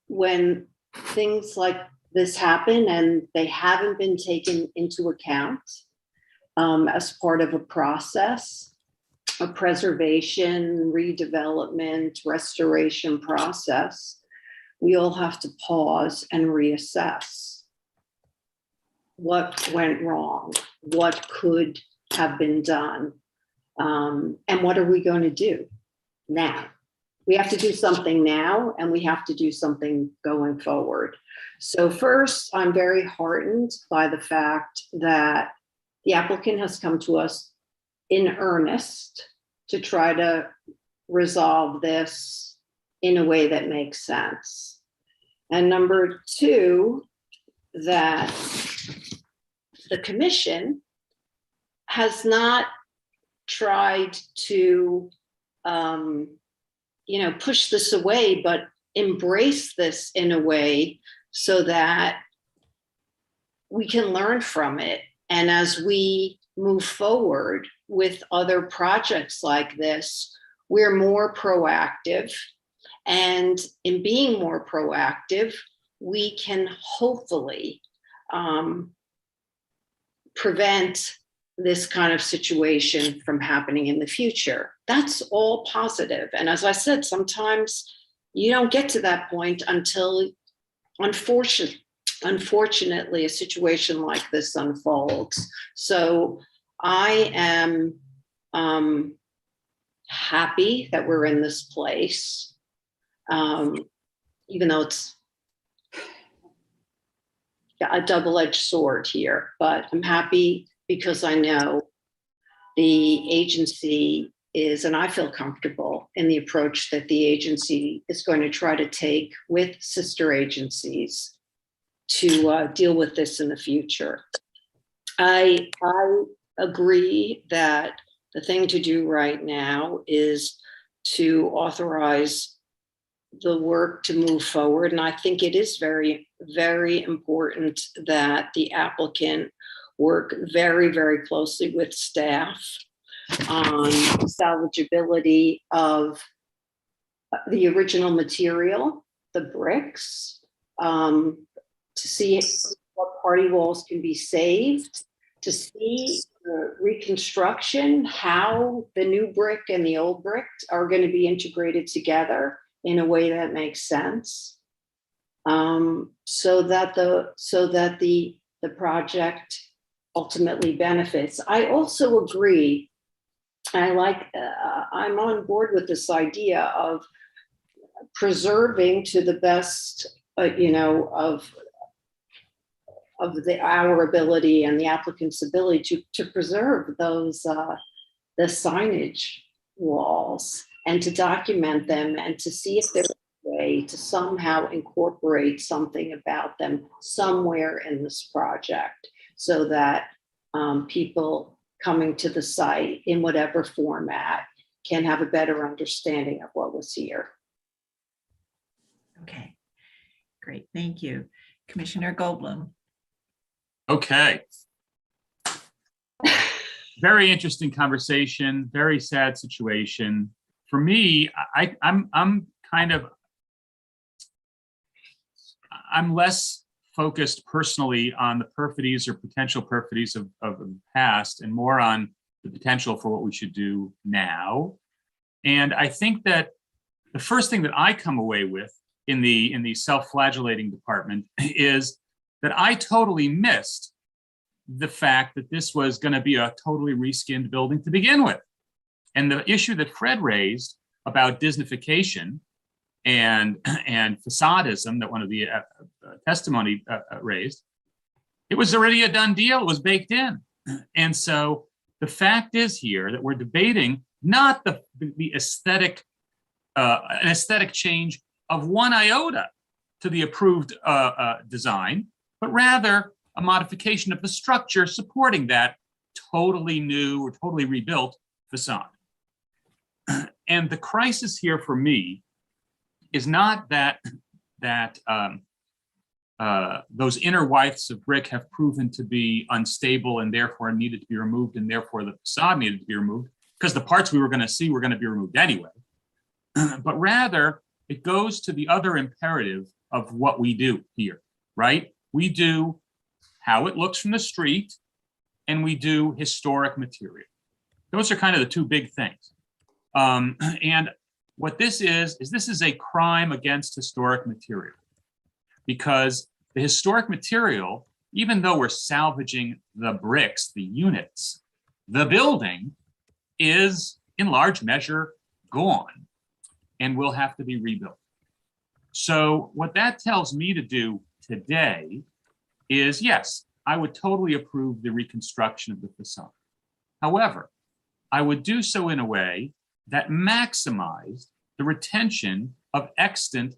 when things like this happen and they haven't been taken into account as part of a process, a preservation, redevelopment, restoration process, we all have to pause and reassess what went wrong, what could have been done, and what are we going to do now? We have to do something now, and we have to do something going forward. So first, I'm very heartened by the fact that the applicant has come to us in earnest to try to resolve this in a way that makes sense. And number two, that the commission has not tried to push this away, but embrace this in a way so that we can learn from it. And as we move forward with other projects like this, we're more proactive. And in being more proactive, we can hopefully prevent this kind of situation from happening in the future. That's all positive. And as I said, sometimes you don't get to that point until, unfortunately, a situation like this unfolds. So I am happy that we're in this place. even though it's a double-edged sword here, but I'm happy because I know the agency is, and I feel comfortable in the approach that the agency is going to try to take with sister agencies to deal with this in the future. I agree that the thing to do right now is to authorize the work to move forward. And I think it is very, very important that the applicant work very, very closely with staff on salvageability of the original material, the bricks, to see what party walls can be saved, to see the reconstruction, how the new brick and the old brick are going to be integrated together in a way that makes sense, so that the project ultimately benefits. I also agree. I'm on board with this idea of preserving to the best, of our ability and the applicant's ability to preserve those the signage walls and to document them and to see if there's a way to somehow incorporate something about them somewhere in this project, so that people coming to the site in whatever format can have a better understanding of what was here. Okay, great, thank you. Commissioner Goldblum. Okay. Very interesting conversation, very sad situation. For me, I'm less focused personally on the perfidies or potential perfidies of the past and more on the potential for what we should do now. And I think that the first thing that I come away with in the self-flagellating department is that I totally missed the fact that this was going to be a totally reskinned building to begin with. And the issue that Fred raised about Disneyfication and facadism that one of the testimony raised, it was already a done deal. It was baked in. And so the fact is here that we're debating not the aesthetic, an aesthetic change of one iota to the approved design, but rather a modification of the structure supporting that totally new or totally rebuilt facade. And the crisis here for me is not that those inner wipes of brick have proven to be unstable and therefore needed to be removed, and therefore the facade needed to be removed, because the parts we were going to see were going to be removed anyway. But rather, it goes to the other imperative of what we do here, right? We do how it looks from the street, and we do historic material. Those are kind of the two big things. And what this is a crime against historic material, because the historic material, even though we're salvaging the bricks, the units, the building is in large measure gone and will have to be rebuilt. So what that tells me to do today is, yes, I would totally approve the reconstruction of the facade. However, I would do so in a way that maximized the retention of extant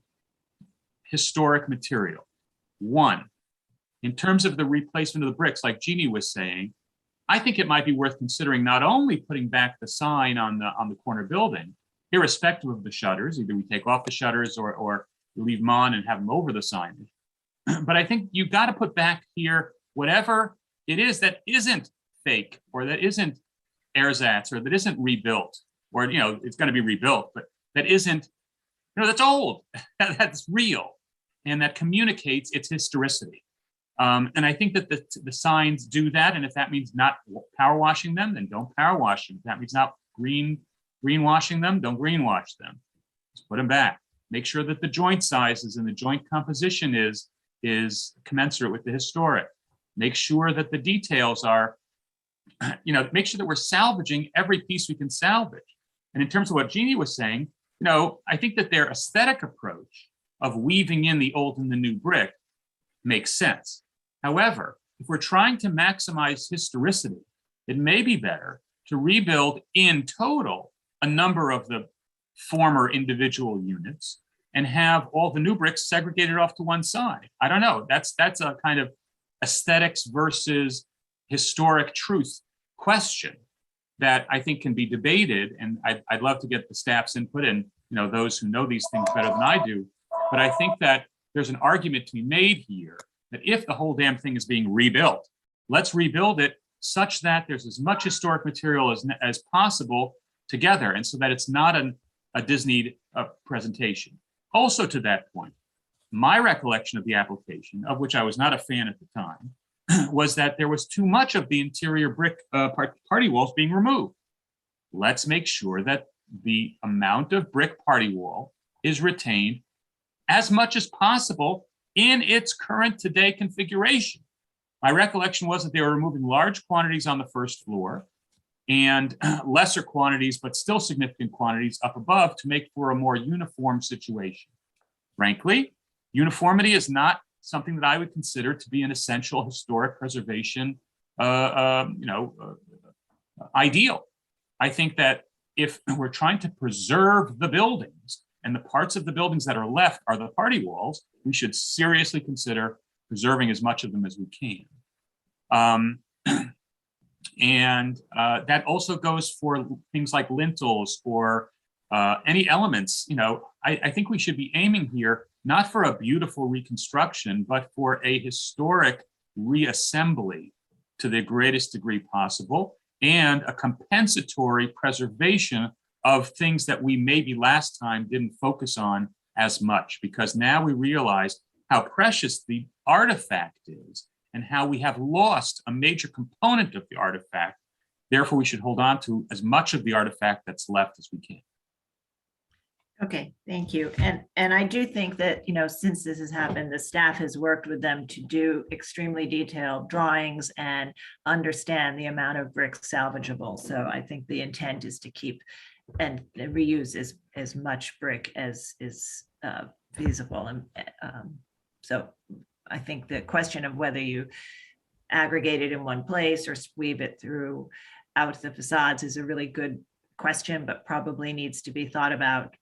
historic material. One, in terms of the replacement of the bricks, like Jeannie was saying, I think it might be worth considering not only putting back the sign on the corner building, irrespective of the shutters, either we take off the shutters or leave them on and have them over the signage. But I think you've got to put back here whatever it is that isn't fake, or that isn't ersatz, or that isn't rebuilt, or it's going to be rebuilt, but that isn't, that's old, that's real, and that communicates its historicity. And I think that the signs do that. And if that means not power washing them, then don't power wash them. If that means not greenwashing them, don't greenwash them. Just put them back. Make sure that the joint sizes and the joint composition is commensurate with the historic. Make sure that the details are, make sure that we're salvaging every piece we can salvage. And in terms of what Jeannie was saying, I think that their aesthetic approach of weaving in the old and the new brick makes sense. However, if we're trying to maximize historicity, it may be better to rebuild in total a number of the former individual units and have all the new bricks segregated off to one side. I don't know. That's a kind of aesthetics versus historic truth question that I think can be debated. And I'd love to get the staff's input and those who know these things better than I do. But I think that there's an argument to be made here that if the whole damn thing is being rebuilt, let's rebuild it such that there's as much historic material as possible together, and so that it's not a Disney presentation. Also to that point, my recollection of the application, of which I was not a fan at the time, was that there was too much of the interior brick party walls being removed. Let's make sure that the amount of brick party wall is retained as much as possible in its current today configuration. My recollection was that they were removing large quantities on the first floor and lesser quantities, but still significant quantities up above to make for a more uniform situation. Frankly, uniformity is not something that I would consider to be an essential historic preservation ideal. I think that if we're trying to preserve the buildings and the parts of the buildings that are left are the party walls, we should seriously consider preserving as much of them as we can. And that also goes for things like lintels or any elements. I think we should be aiming here not for a beautiful reconstruction, but for a historic reassembly to the greatest degree possible, and a compensatory preservation of things that we maybe last time didn't focus on as much, because now we realize how precious the artifact is and how we have lost a major component of the artifact. Therefore, we should hold on to as much of the artifact that's left as we can. Okay, thank you. And I do think that, since this has happened, the staff has worked with them to do extremely detailed drawings and understand the amount of bricks salvageable. So I think the intent is to keep and reuse as much brick as is feasible. And so I think the question of whether you aggregate it in one place or weave it through out the facades is a really good question, but probably needs to be thought about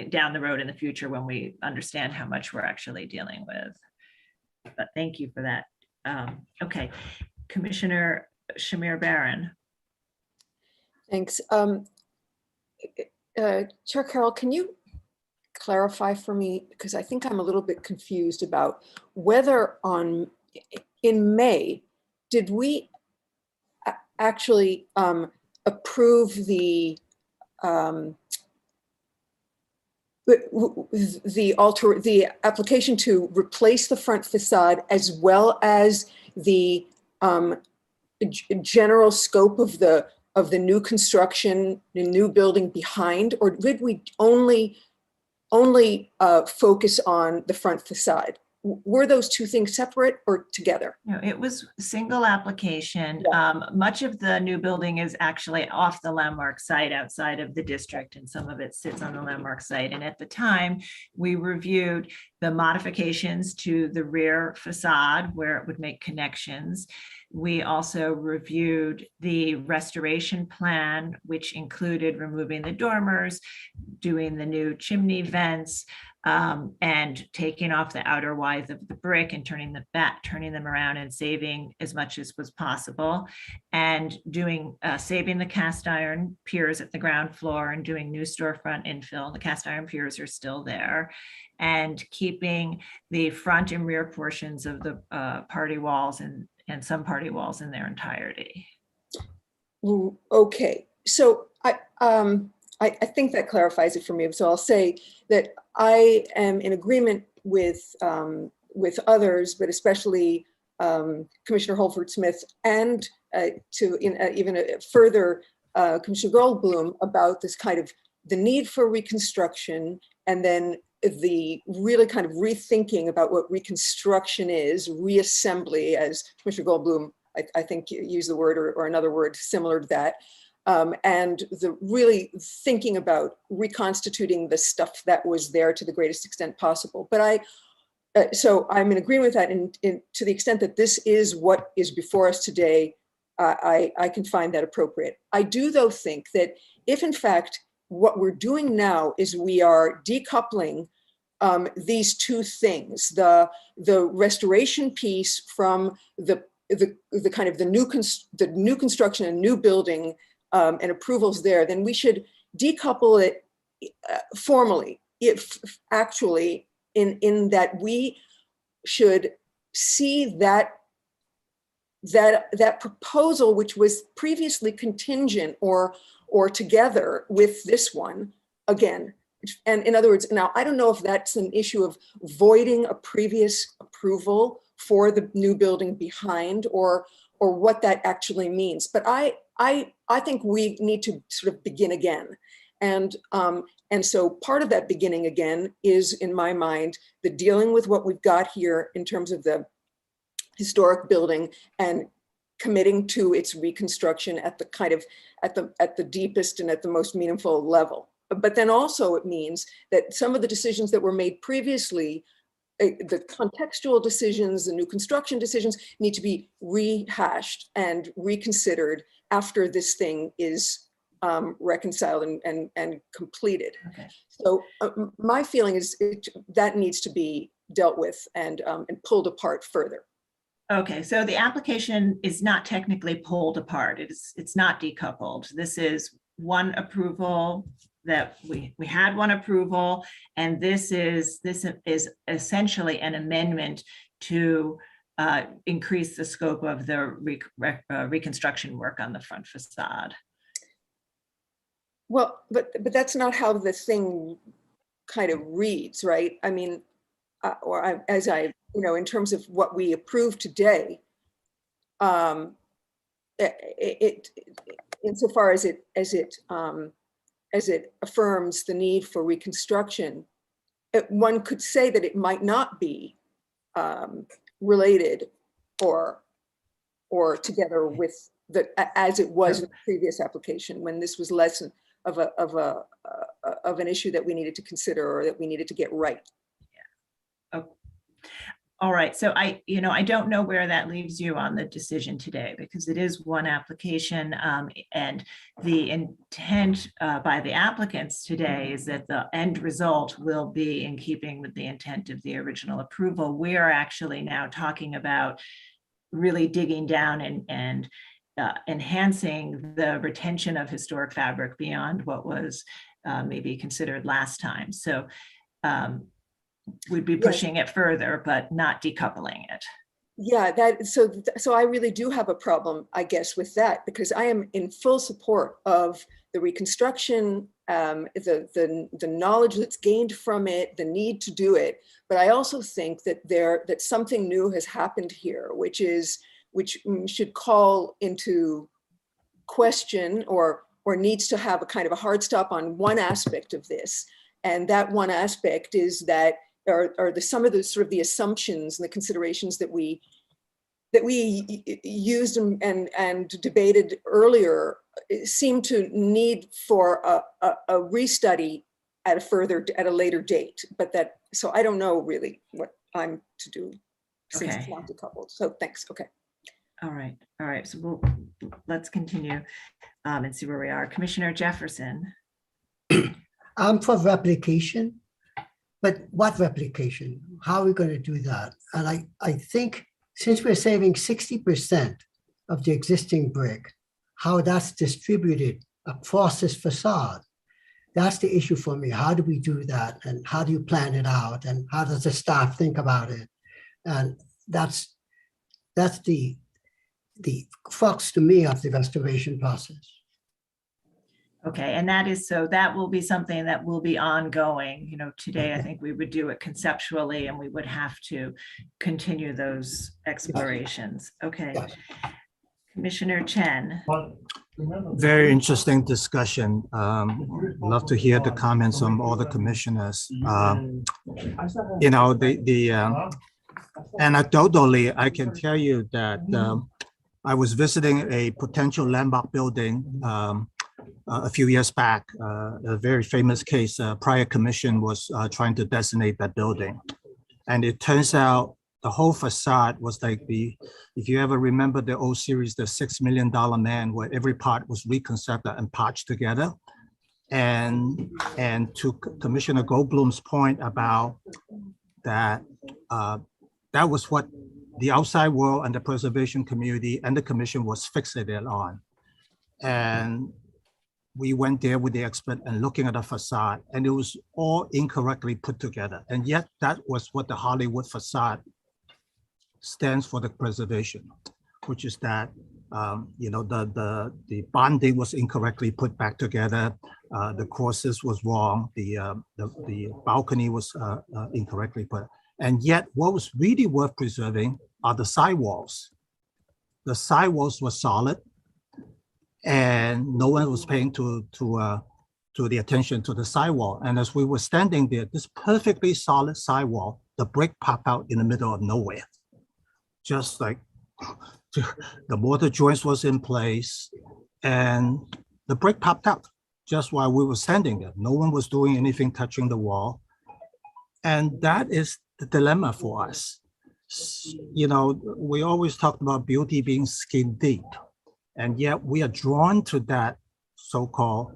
down the road in the future when we understand how much we're actually dealing with. But thank you for that. Okay, Commissioner Shamir Barron. Thanks. Chair Carroll, can you clarify for me, because I think I'm a little bit confused about whether in May, did we actually approve the application to replace the front facade as well as the general scope of the new construction, the new building behind, or did we only focus on the front facade? Were those two things separate or together? No, it was a single application. Much of the new building is actually off the landmark site outside of the district, and some of it sits on the landmark site. And at the time, we reviewed the modifications to the rear facade where it would make connections. We also reviewed the restoration plan, which included removing the dormers, doing the new chimney vents, and taking off the outer withe of the brick and turning them around and saving as much as was possible, and doing saving the cast iron piers at the ground floor and doing new storefront infill. The cast iron piers are still there, and keeping the front and rear portions of the party walls and some party walls in their entirety. Okay, so I think that clarifies it for me. So I'll say that I am in agreement with others, but especially Commissioner Holford-Smith and even further Commissioner Goldblum about this kind of the need for reconstruction, and then the really kind of rethinking about what reconstruction is, reassembly, as Commissioner Goldblum, I think, used the word or another word similar to that. and the really thinking about reconstituting the stuff that was there to the greatest extent possible. But so I'm in agreement with that, in to the extent that this is what is before us today, I can find that appropriate. I do, though, think that if in fact what we're doing now is we are decoupling these two things, the restoration piece from the kind of the new construction and new building and approvals there, then we should decouple it formally, if actually in that we should see that proposal, which was previously contingent or together with this one again. And in other words, now I don't know if that's an issue of voiding a previous approval for the new building behind, or what that actually means. But I think we need to sort of begin again. And so part of that beginning again is, in my mind, the dealing with what we've got here in terms of the historic building and committing to its reconstruction at the kind of at the deepest and at the most meaningful level. But then also it means that some of the decisions that were made previously, the contextual decisions, the new construction decisions, need to be rehashed and reconsidered after this thing is reconciled and completed. Okay. So my feeling is that needs to be dealt with and pulled apart further. Okay, so the application is not technically pulled apart. It's not decoupled. This is one approval that we had one approval, and this is essentially an amendment to increase the scope of the reconstruction work on the front facade. Well, but that's not how the thing kind of reads, right? I mean, in terms of what we approve today, insofar as it affirms the need for reconstruction, one could say that it might not be related or together with as it was in the previous application, when this was less of an issue that we needed to consider or that we needed to get right. Yeah. Oh. All right, so I don't know where that leaves you on the decision today, because it is one application, and the intent by the applicants today is that the end result will be in keeping with the intent of the original approval. We are actually now talking about really digging down and enhancing the retention of historic fabric beyond what was maybe considered last time. So we'd be pushing it further, but not decoupling it. Yeah, so I really do have a problem, I guess, with that, because I am in full support of the reconstruction, the knowledge that's gained from it, the need to do it. But I also think that something new has happened here, which should call into question or needs to have a kind of a hard stop on one aspect of this. And that one aspect is that some of the sort of the assumptions and the considerations that we used and debated earlier seem to need for a restudy at a later date. So I don't know really what I'm to do since it's not decoupled. So thanks. Okay. All right. So let's continue and see where we are. Commissioner Jefferson. I'm for replication, but what replication? How are we going to do that? And I think since we're saving 60% of the existing brick, how that's distributed across this facade, that's the issue for me. How do we do that? And how do you plan it out? And how does the staff think about it? And that's the crux to me of the restoration process. Okay, and that will be something that will be ongoing. Today I think we would do it conceptually, and we would have to continue those explorations. Okay, Commissioner Chen. Very interesting discussion. Love to hear the comments from all the commissioners. Anecdotally, I can tell you that I was visiting a potential landmark building a few years back, a very famous case. Prior commission was trying to designate that building. And it turns out the whole facade was like if you ever remember the old series, The $6 Million Man, where every part was reconstructed and patched together. And to Commissioner Goldblum's point about that, that was what the outside world and the preservation community and the commission was fixated on. And we went there with the expert and looking at the facade, and it was all incorrectly put together. And yet that was what the Hollywood facade stands for, the preservation, which is that the bonding was incorrectly put back together. The courses was wrong. The balcony was incorrectly put. And yet what was really worth preserving are the sidewalls. The sidewalls were solid, and no one was paying to the attention to the sidewall. And as we were standing there, this perfectly solid sidewall, the brick popped out in the middle of nowhere. Just like the mortar joints was in place and the brick popped out just while we were standing there. No one was doing anything touching the wall. And that is the dilemma for us. You know, we always talked about beauty being skin deep, and yet we are drawn to that so-called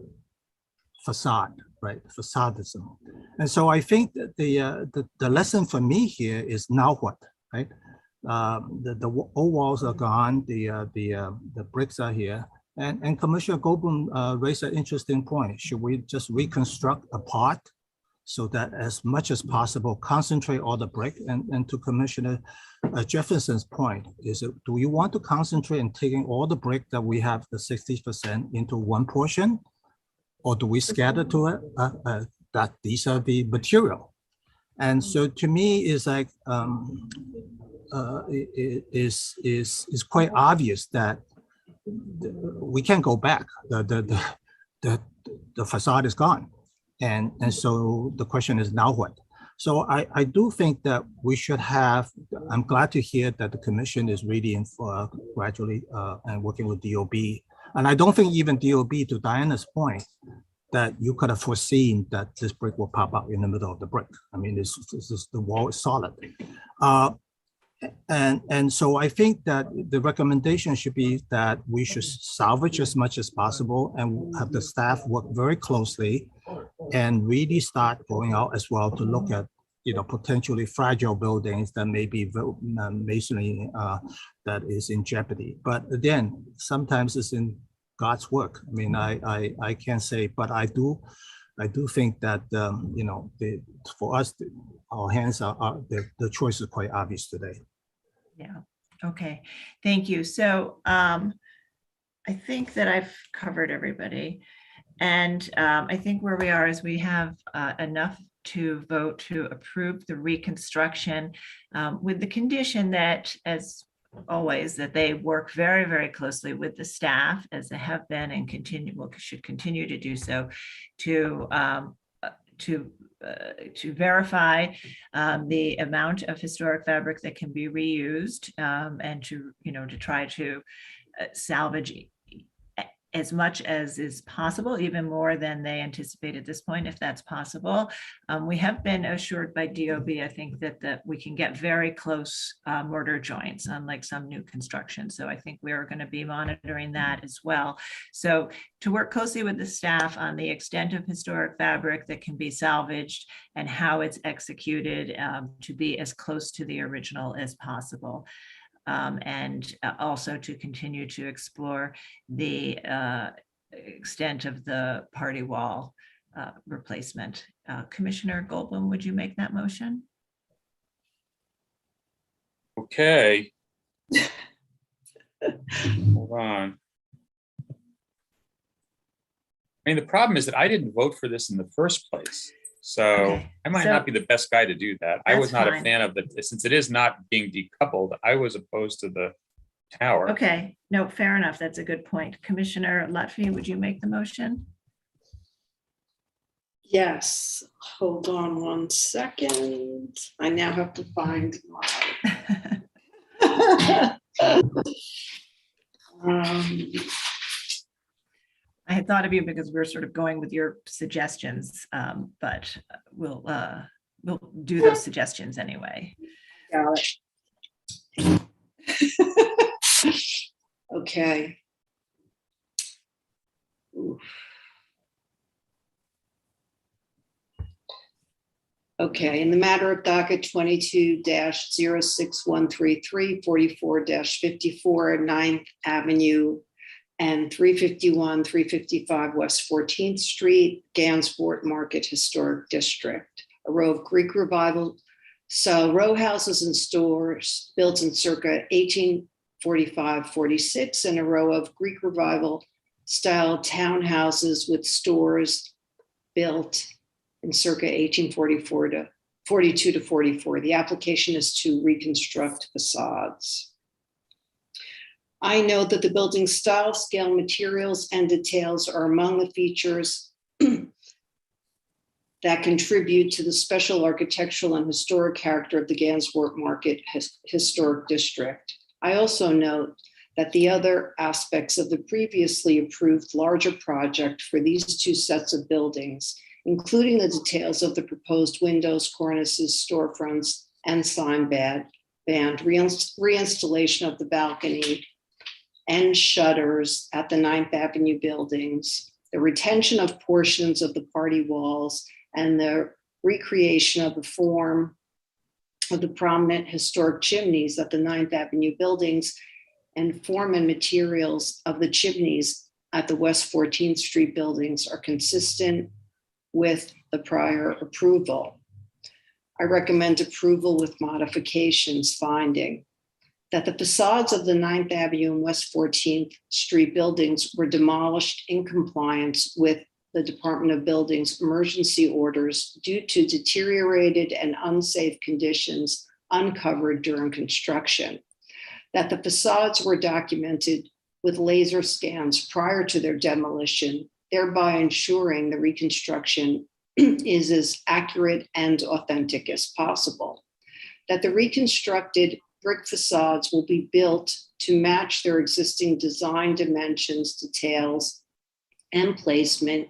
facade, right? Facadism. And so I think that the lesson for me here is now what, right? The old walls are gone, the bricks are here. And Commissioner Goldwyn raised an interesting point. Should we just reconstruct a part so that as much as possible, concentrate all the brick? And to Commissioner Jefferson's point, is it, do you want to concentrate on taking all the brick that we have, the 60%, into one portion? Or do we scatter to it that these are the material? And so to me, it's like, is quite obvious that we can't go back. The facade is gone. And so the question is now what? So I do think that we should have, I'm glad to hear that the commission is reading for gradually and working with DOB. And I don't think even DOB, to Diana's point, that you could have foreseen that this brick will pop out in the middle of the brick. I mean, the wall is solid. And so I think that the recommendation should be that we should salvage as much as possible and have the staff work very closely and really start going out as well to look at, potentially fragile buildings that may be masonry that is in jeopardy. But again, sometimes it's in God's work. I mean, I can't say, but I do think that, for us, our hands are the choice is quite obvious today. Yeah. Okay. Thank you. So I think that I've covered everybody. And I think where we are is we have enough to vote to approve the reconstruction with the condition that, as always, that they work very, very closely with the staff, as they have been and should continue to do so, to verify the amount of historic fabric that can be reused, and to try to salvage as much as is possible, even more than they anticipate at this point, if that's possible. We have been assured by DOB, I think, that we can get very close mortar joints, unlike some new construction. So I think we are going to be monitoring that as well. So to work closely with the staff on the extent of historic fabric that can be salvaged and how it's executed, to be as close to the original as possible. And also to continue to explore the extent of the party wall replacement. Commissioner Goldwyn, would you make that motion? Okay. Hold on. I mean, the problem is that I didn't vote for this in the first place. So okay. I might not be the best guy to do that. I was not a fan of since it is not being decoupled, I was opposed to the tower. Okay, no, fair enough. That's a good point. Commissioner Lutfi, would you make the motion? Yes, hold on one second. I now have to find my. I had thought of you because we're sort of going with your suggestions, but we'll do those suggestions anyway. Got it. Okay. Oof. Okay, in the matter of docket 22-06133, 44-54 9th Avenue and 351, 355 West 14th Street, Gansevoort Market Historic District, a row of Greek Revival style row houses and stores built in circa 1845-46, and a row of Greek Revival style townhouses with stores built in circa 1842 to 44. The application is to reconstruct facades. I know that the building style, scale, materials, and details are among the features that contribute to the special architectural and historic character of the Gansevoort Market Historic District. I also note that the other aspects of the previously approved larger project for these two sets of buildings, including the details of the proposed windows, cornices, storefronts, and sign band, reinstallation of the balcony and shutters at the 9th Avenue buildings, the retention of portions of the party walls, and the recreation of the form of the prominent historic chimneys at the 9th Avenue buildings, and form and materials of the chimneys at the West 14th Street buildings are consistent with the prior approval. I recommend approval with modifications, finding that the facades of the 9th Avenue and West 14th Street buildings were demolished in compliance with the Department of Buildings emergency orders due to deteriorated and unsafe conditions uncovered during construction, that the facades were documented with laser scans prior to their demolition, thereby ensuring the reconstruction is as accurate and authentic as possible, that the reconstructed brick facades will be built to match their existing design dimensions, details, and placement,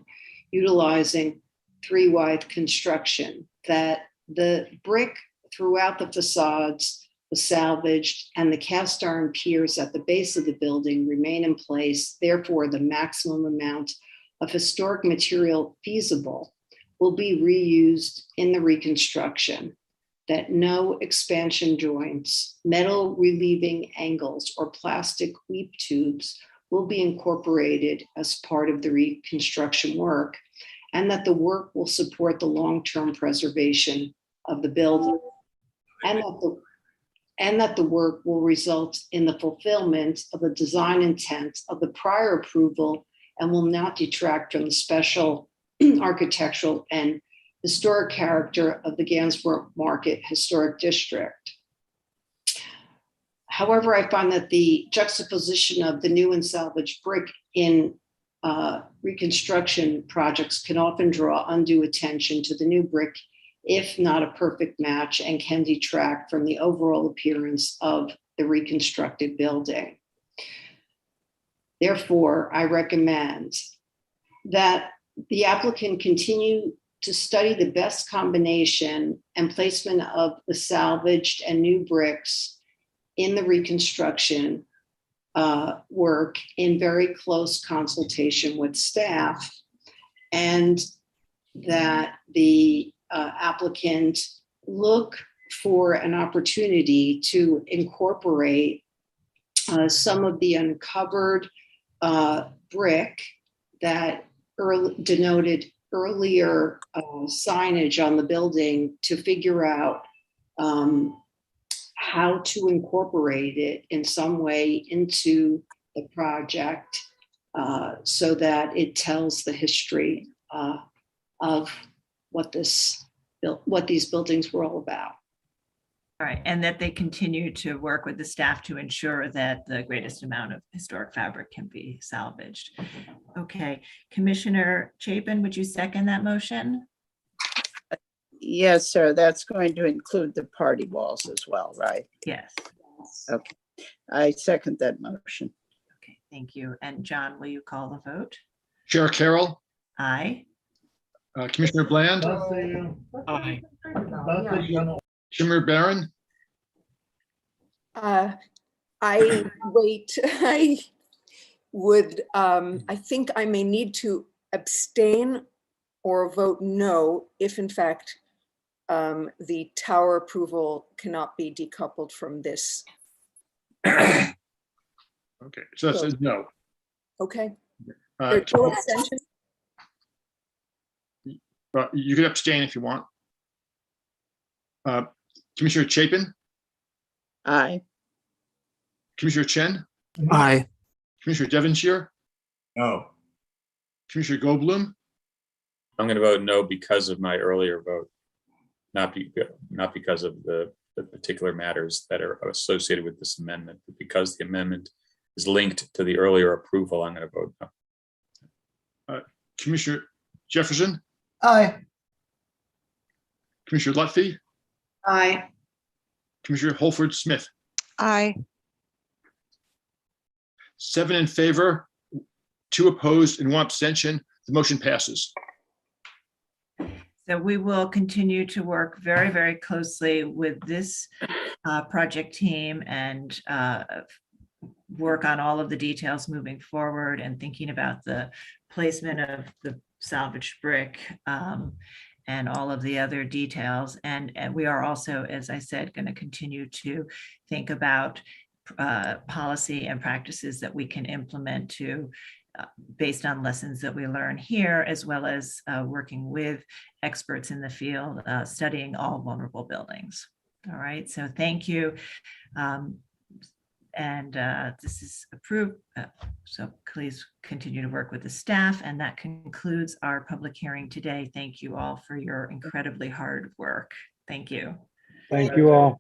utilizing three-wide construction, that the brick throughout the facades was salvaged and the cast iron piers at the base of the building remain in place. Therefore, the maximum amount of historic material feasible will be reused in the reconstruction, that no expansion joints, metal relieving angles, or plastic weep tubes will be incorporated as part of the reconstruction work, and that the work will support the long-term preservation of the building, and that the work will result in the fulfillment of the design intent of the prior approval and will not detract from the special architectural and historic character of the Gansevoort Market Historic District. However, I find that the juxtaposition of the new and salvaged brick in reconstruction projects can often draw undue attention to the new brick, if not a perfect match, and can detract from the overall appearance of the reconstructed building. Therefore, I recommend that the applicant continue to study the best combination and placement of the salvaged and new bricks in the reconstruction work in very close consultation with staff, and that the applicant look for an opportunity to incorporate some of the uncovered brick that denoted earlier signage on the building, to figure out how to incorporate it in some way into the project so that it tells the history of what these buildings were all about. All right, and that they continue to work with the staff to ensure that the greatest amount of historic fabric can be salvaged. Okay, Commissioner Chapin, would you second that motion? Yes, sir. That's going to include the party walls as well, right? Yes. Okay. I second that motion. Thank you. And John, will you call the vote? Chair Carroll, Aye. Commissioner Bland, Aye. Commissioner Barron, I wait, I would, I think I may need to abstain or vote no if in fact the tower approval cannot be decoupled from this. okay, so that says no. Okay. Uh, There's no abstention? You can abstain if you want. Commissioner Chapin, Aye. Commissioner Chen, Aye. Commissioner Devonshire, No. Commissioner Goldblum, I'm going to vote no because of my earlier vote, not because of the particular matters that are associated with this amendment, but because the amendment is linked to the earlier approval, I'm going to vote no. Commissioner Jefferson, Aye. Commissioner Lutfi, Aye. Commissioner Holford Smith. Aye. 7 in favor, 2 opposed, and 1 abstention. The motion passes. So we will continue to work very, very closely with this project team and work on all of the details moving forward and thinking about the placement of the salvaged brick and all of the other details. And we are also, as I said, going to continue to think about policy and practices that we can implement to based on lessons that we learn here, as well as working with experts in the field, studying all vulnerable buildings. All right, so thank you. This is approved. So please continue to work with the staff. And that concludes our public hearing today. Thank you all for your incredibly hard work. Thank you. Thank you all.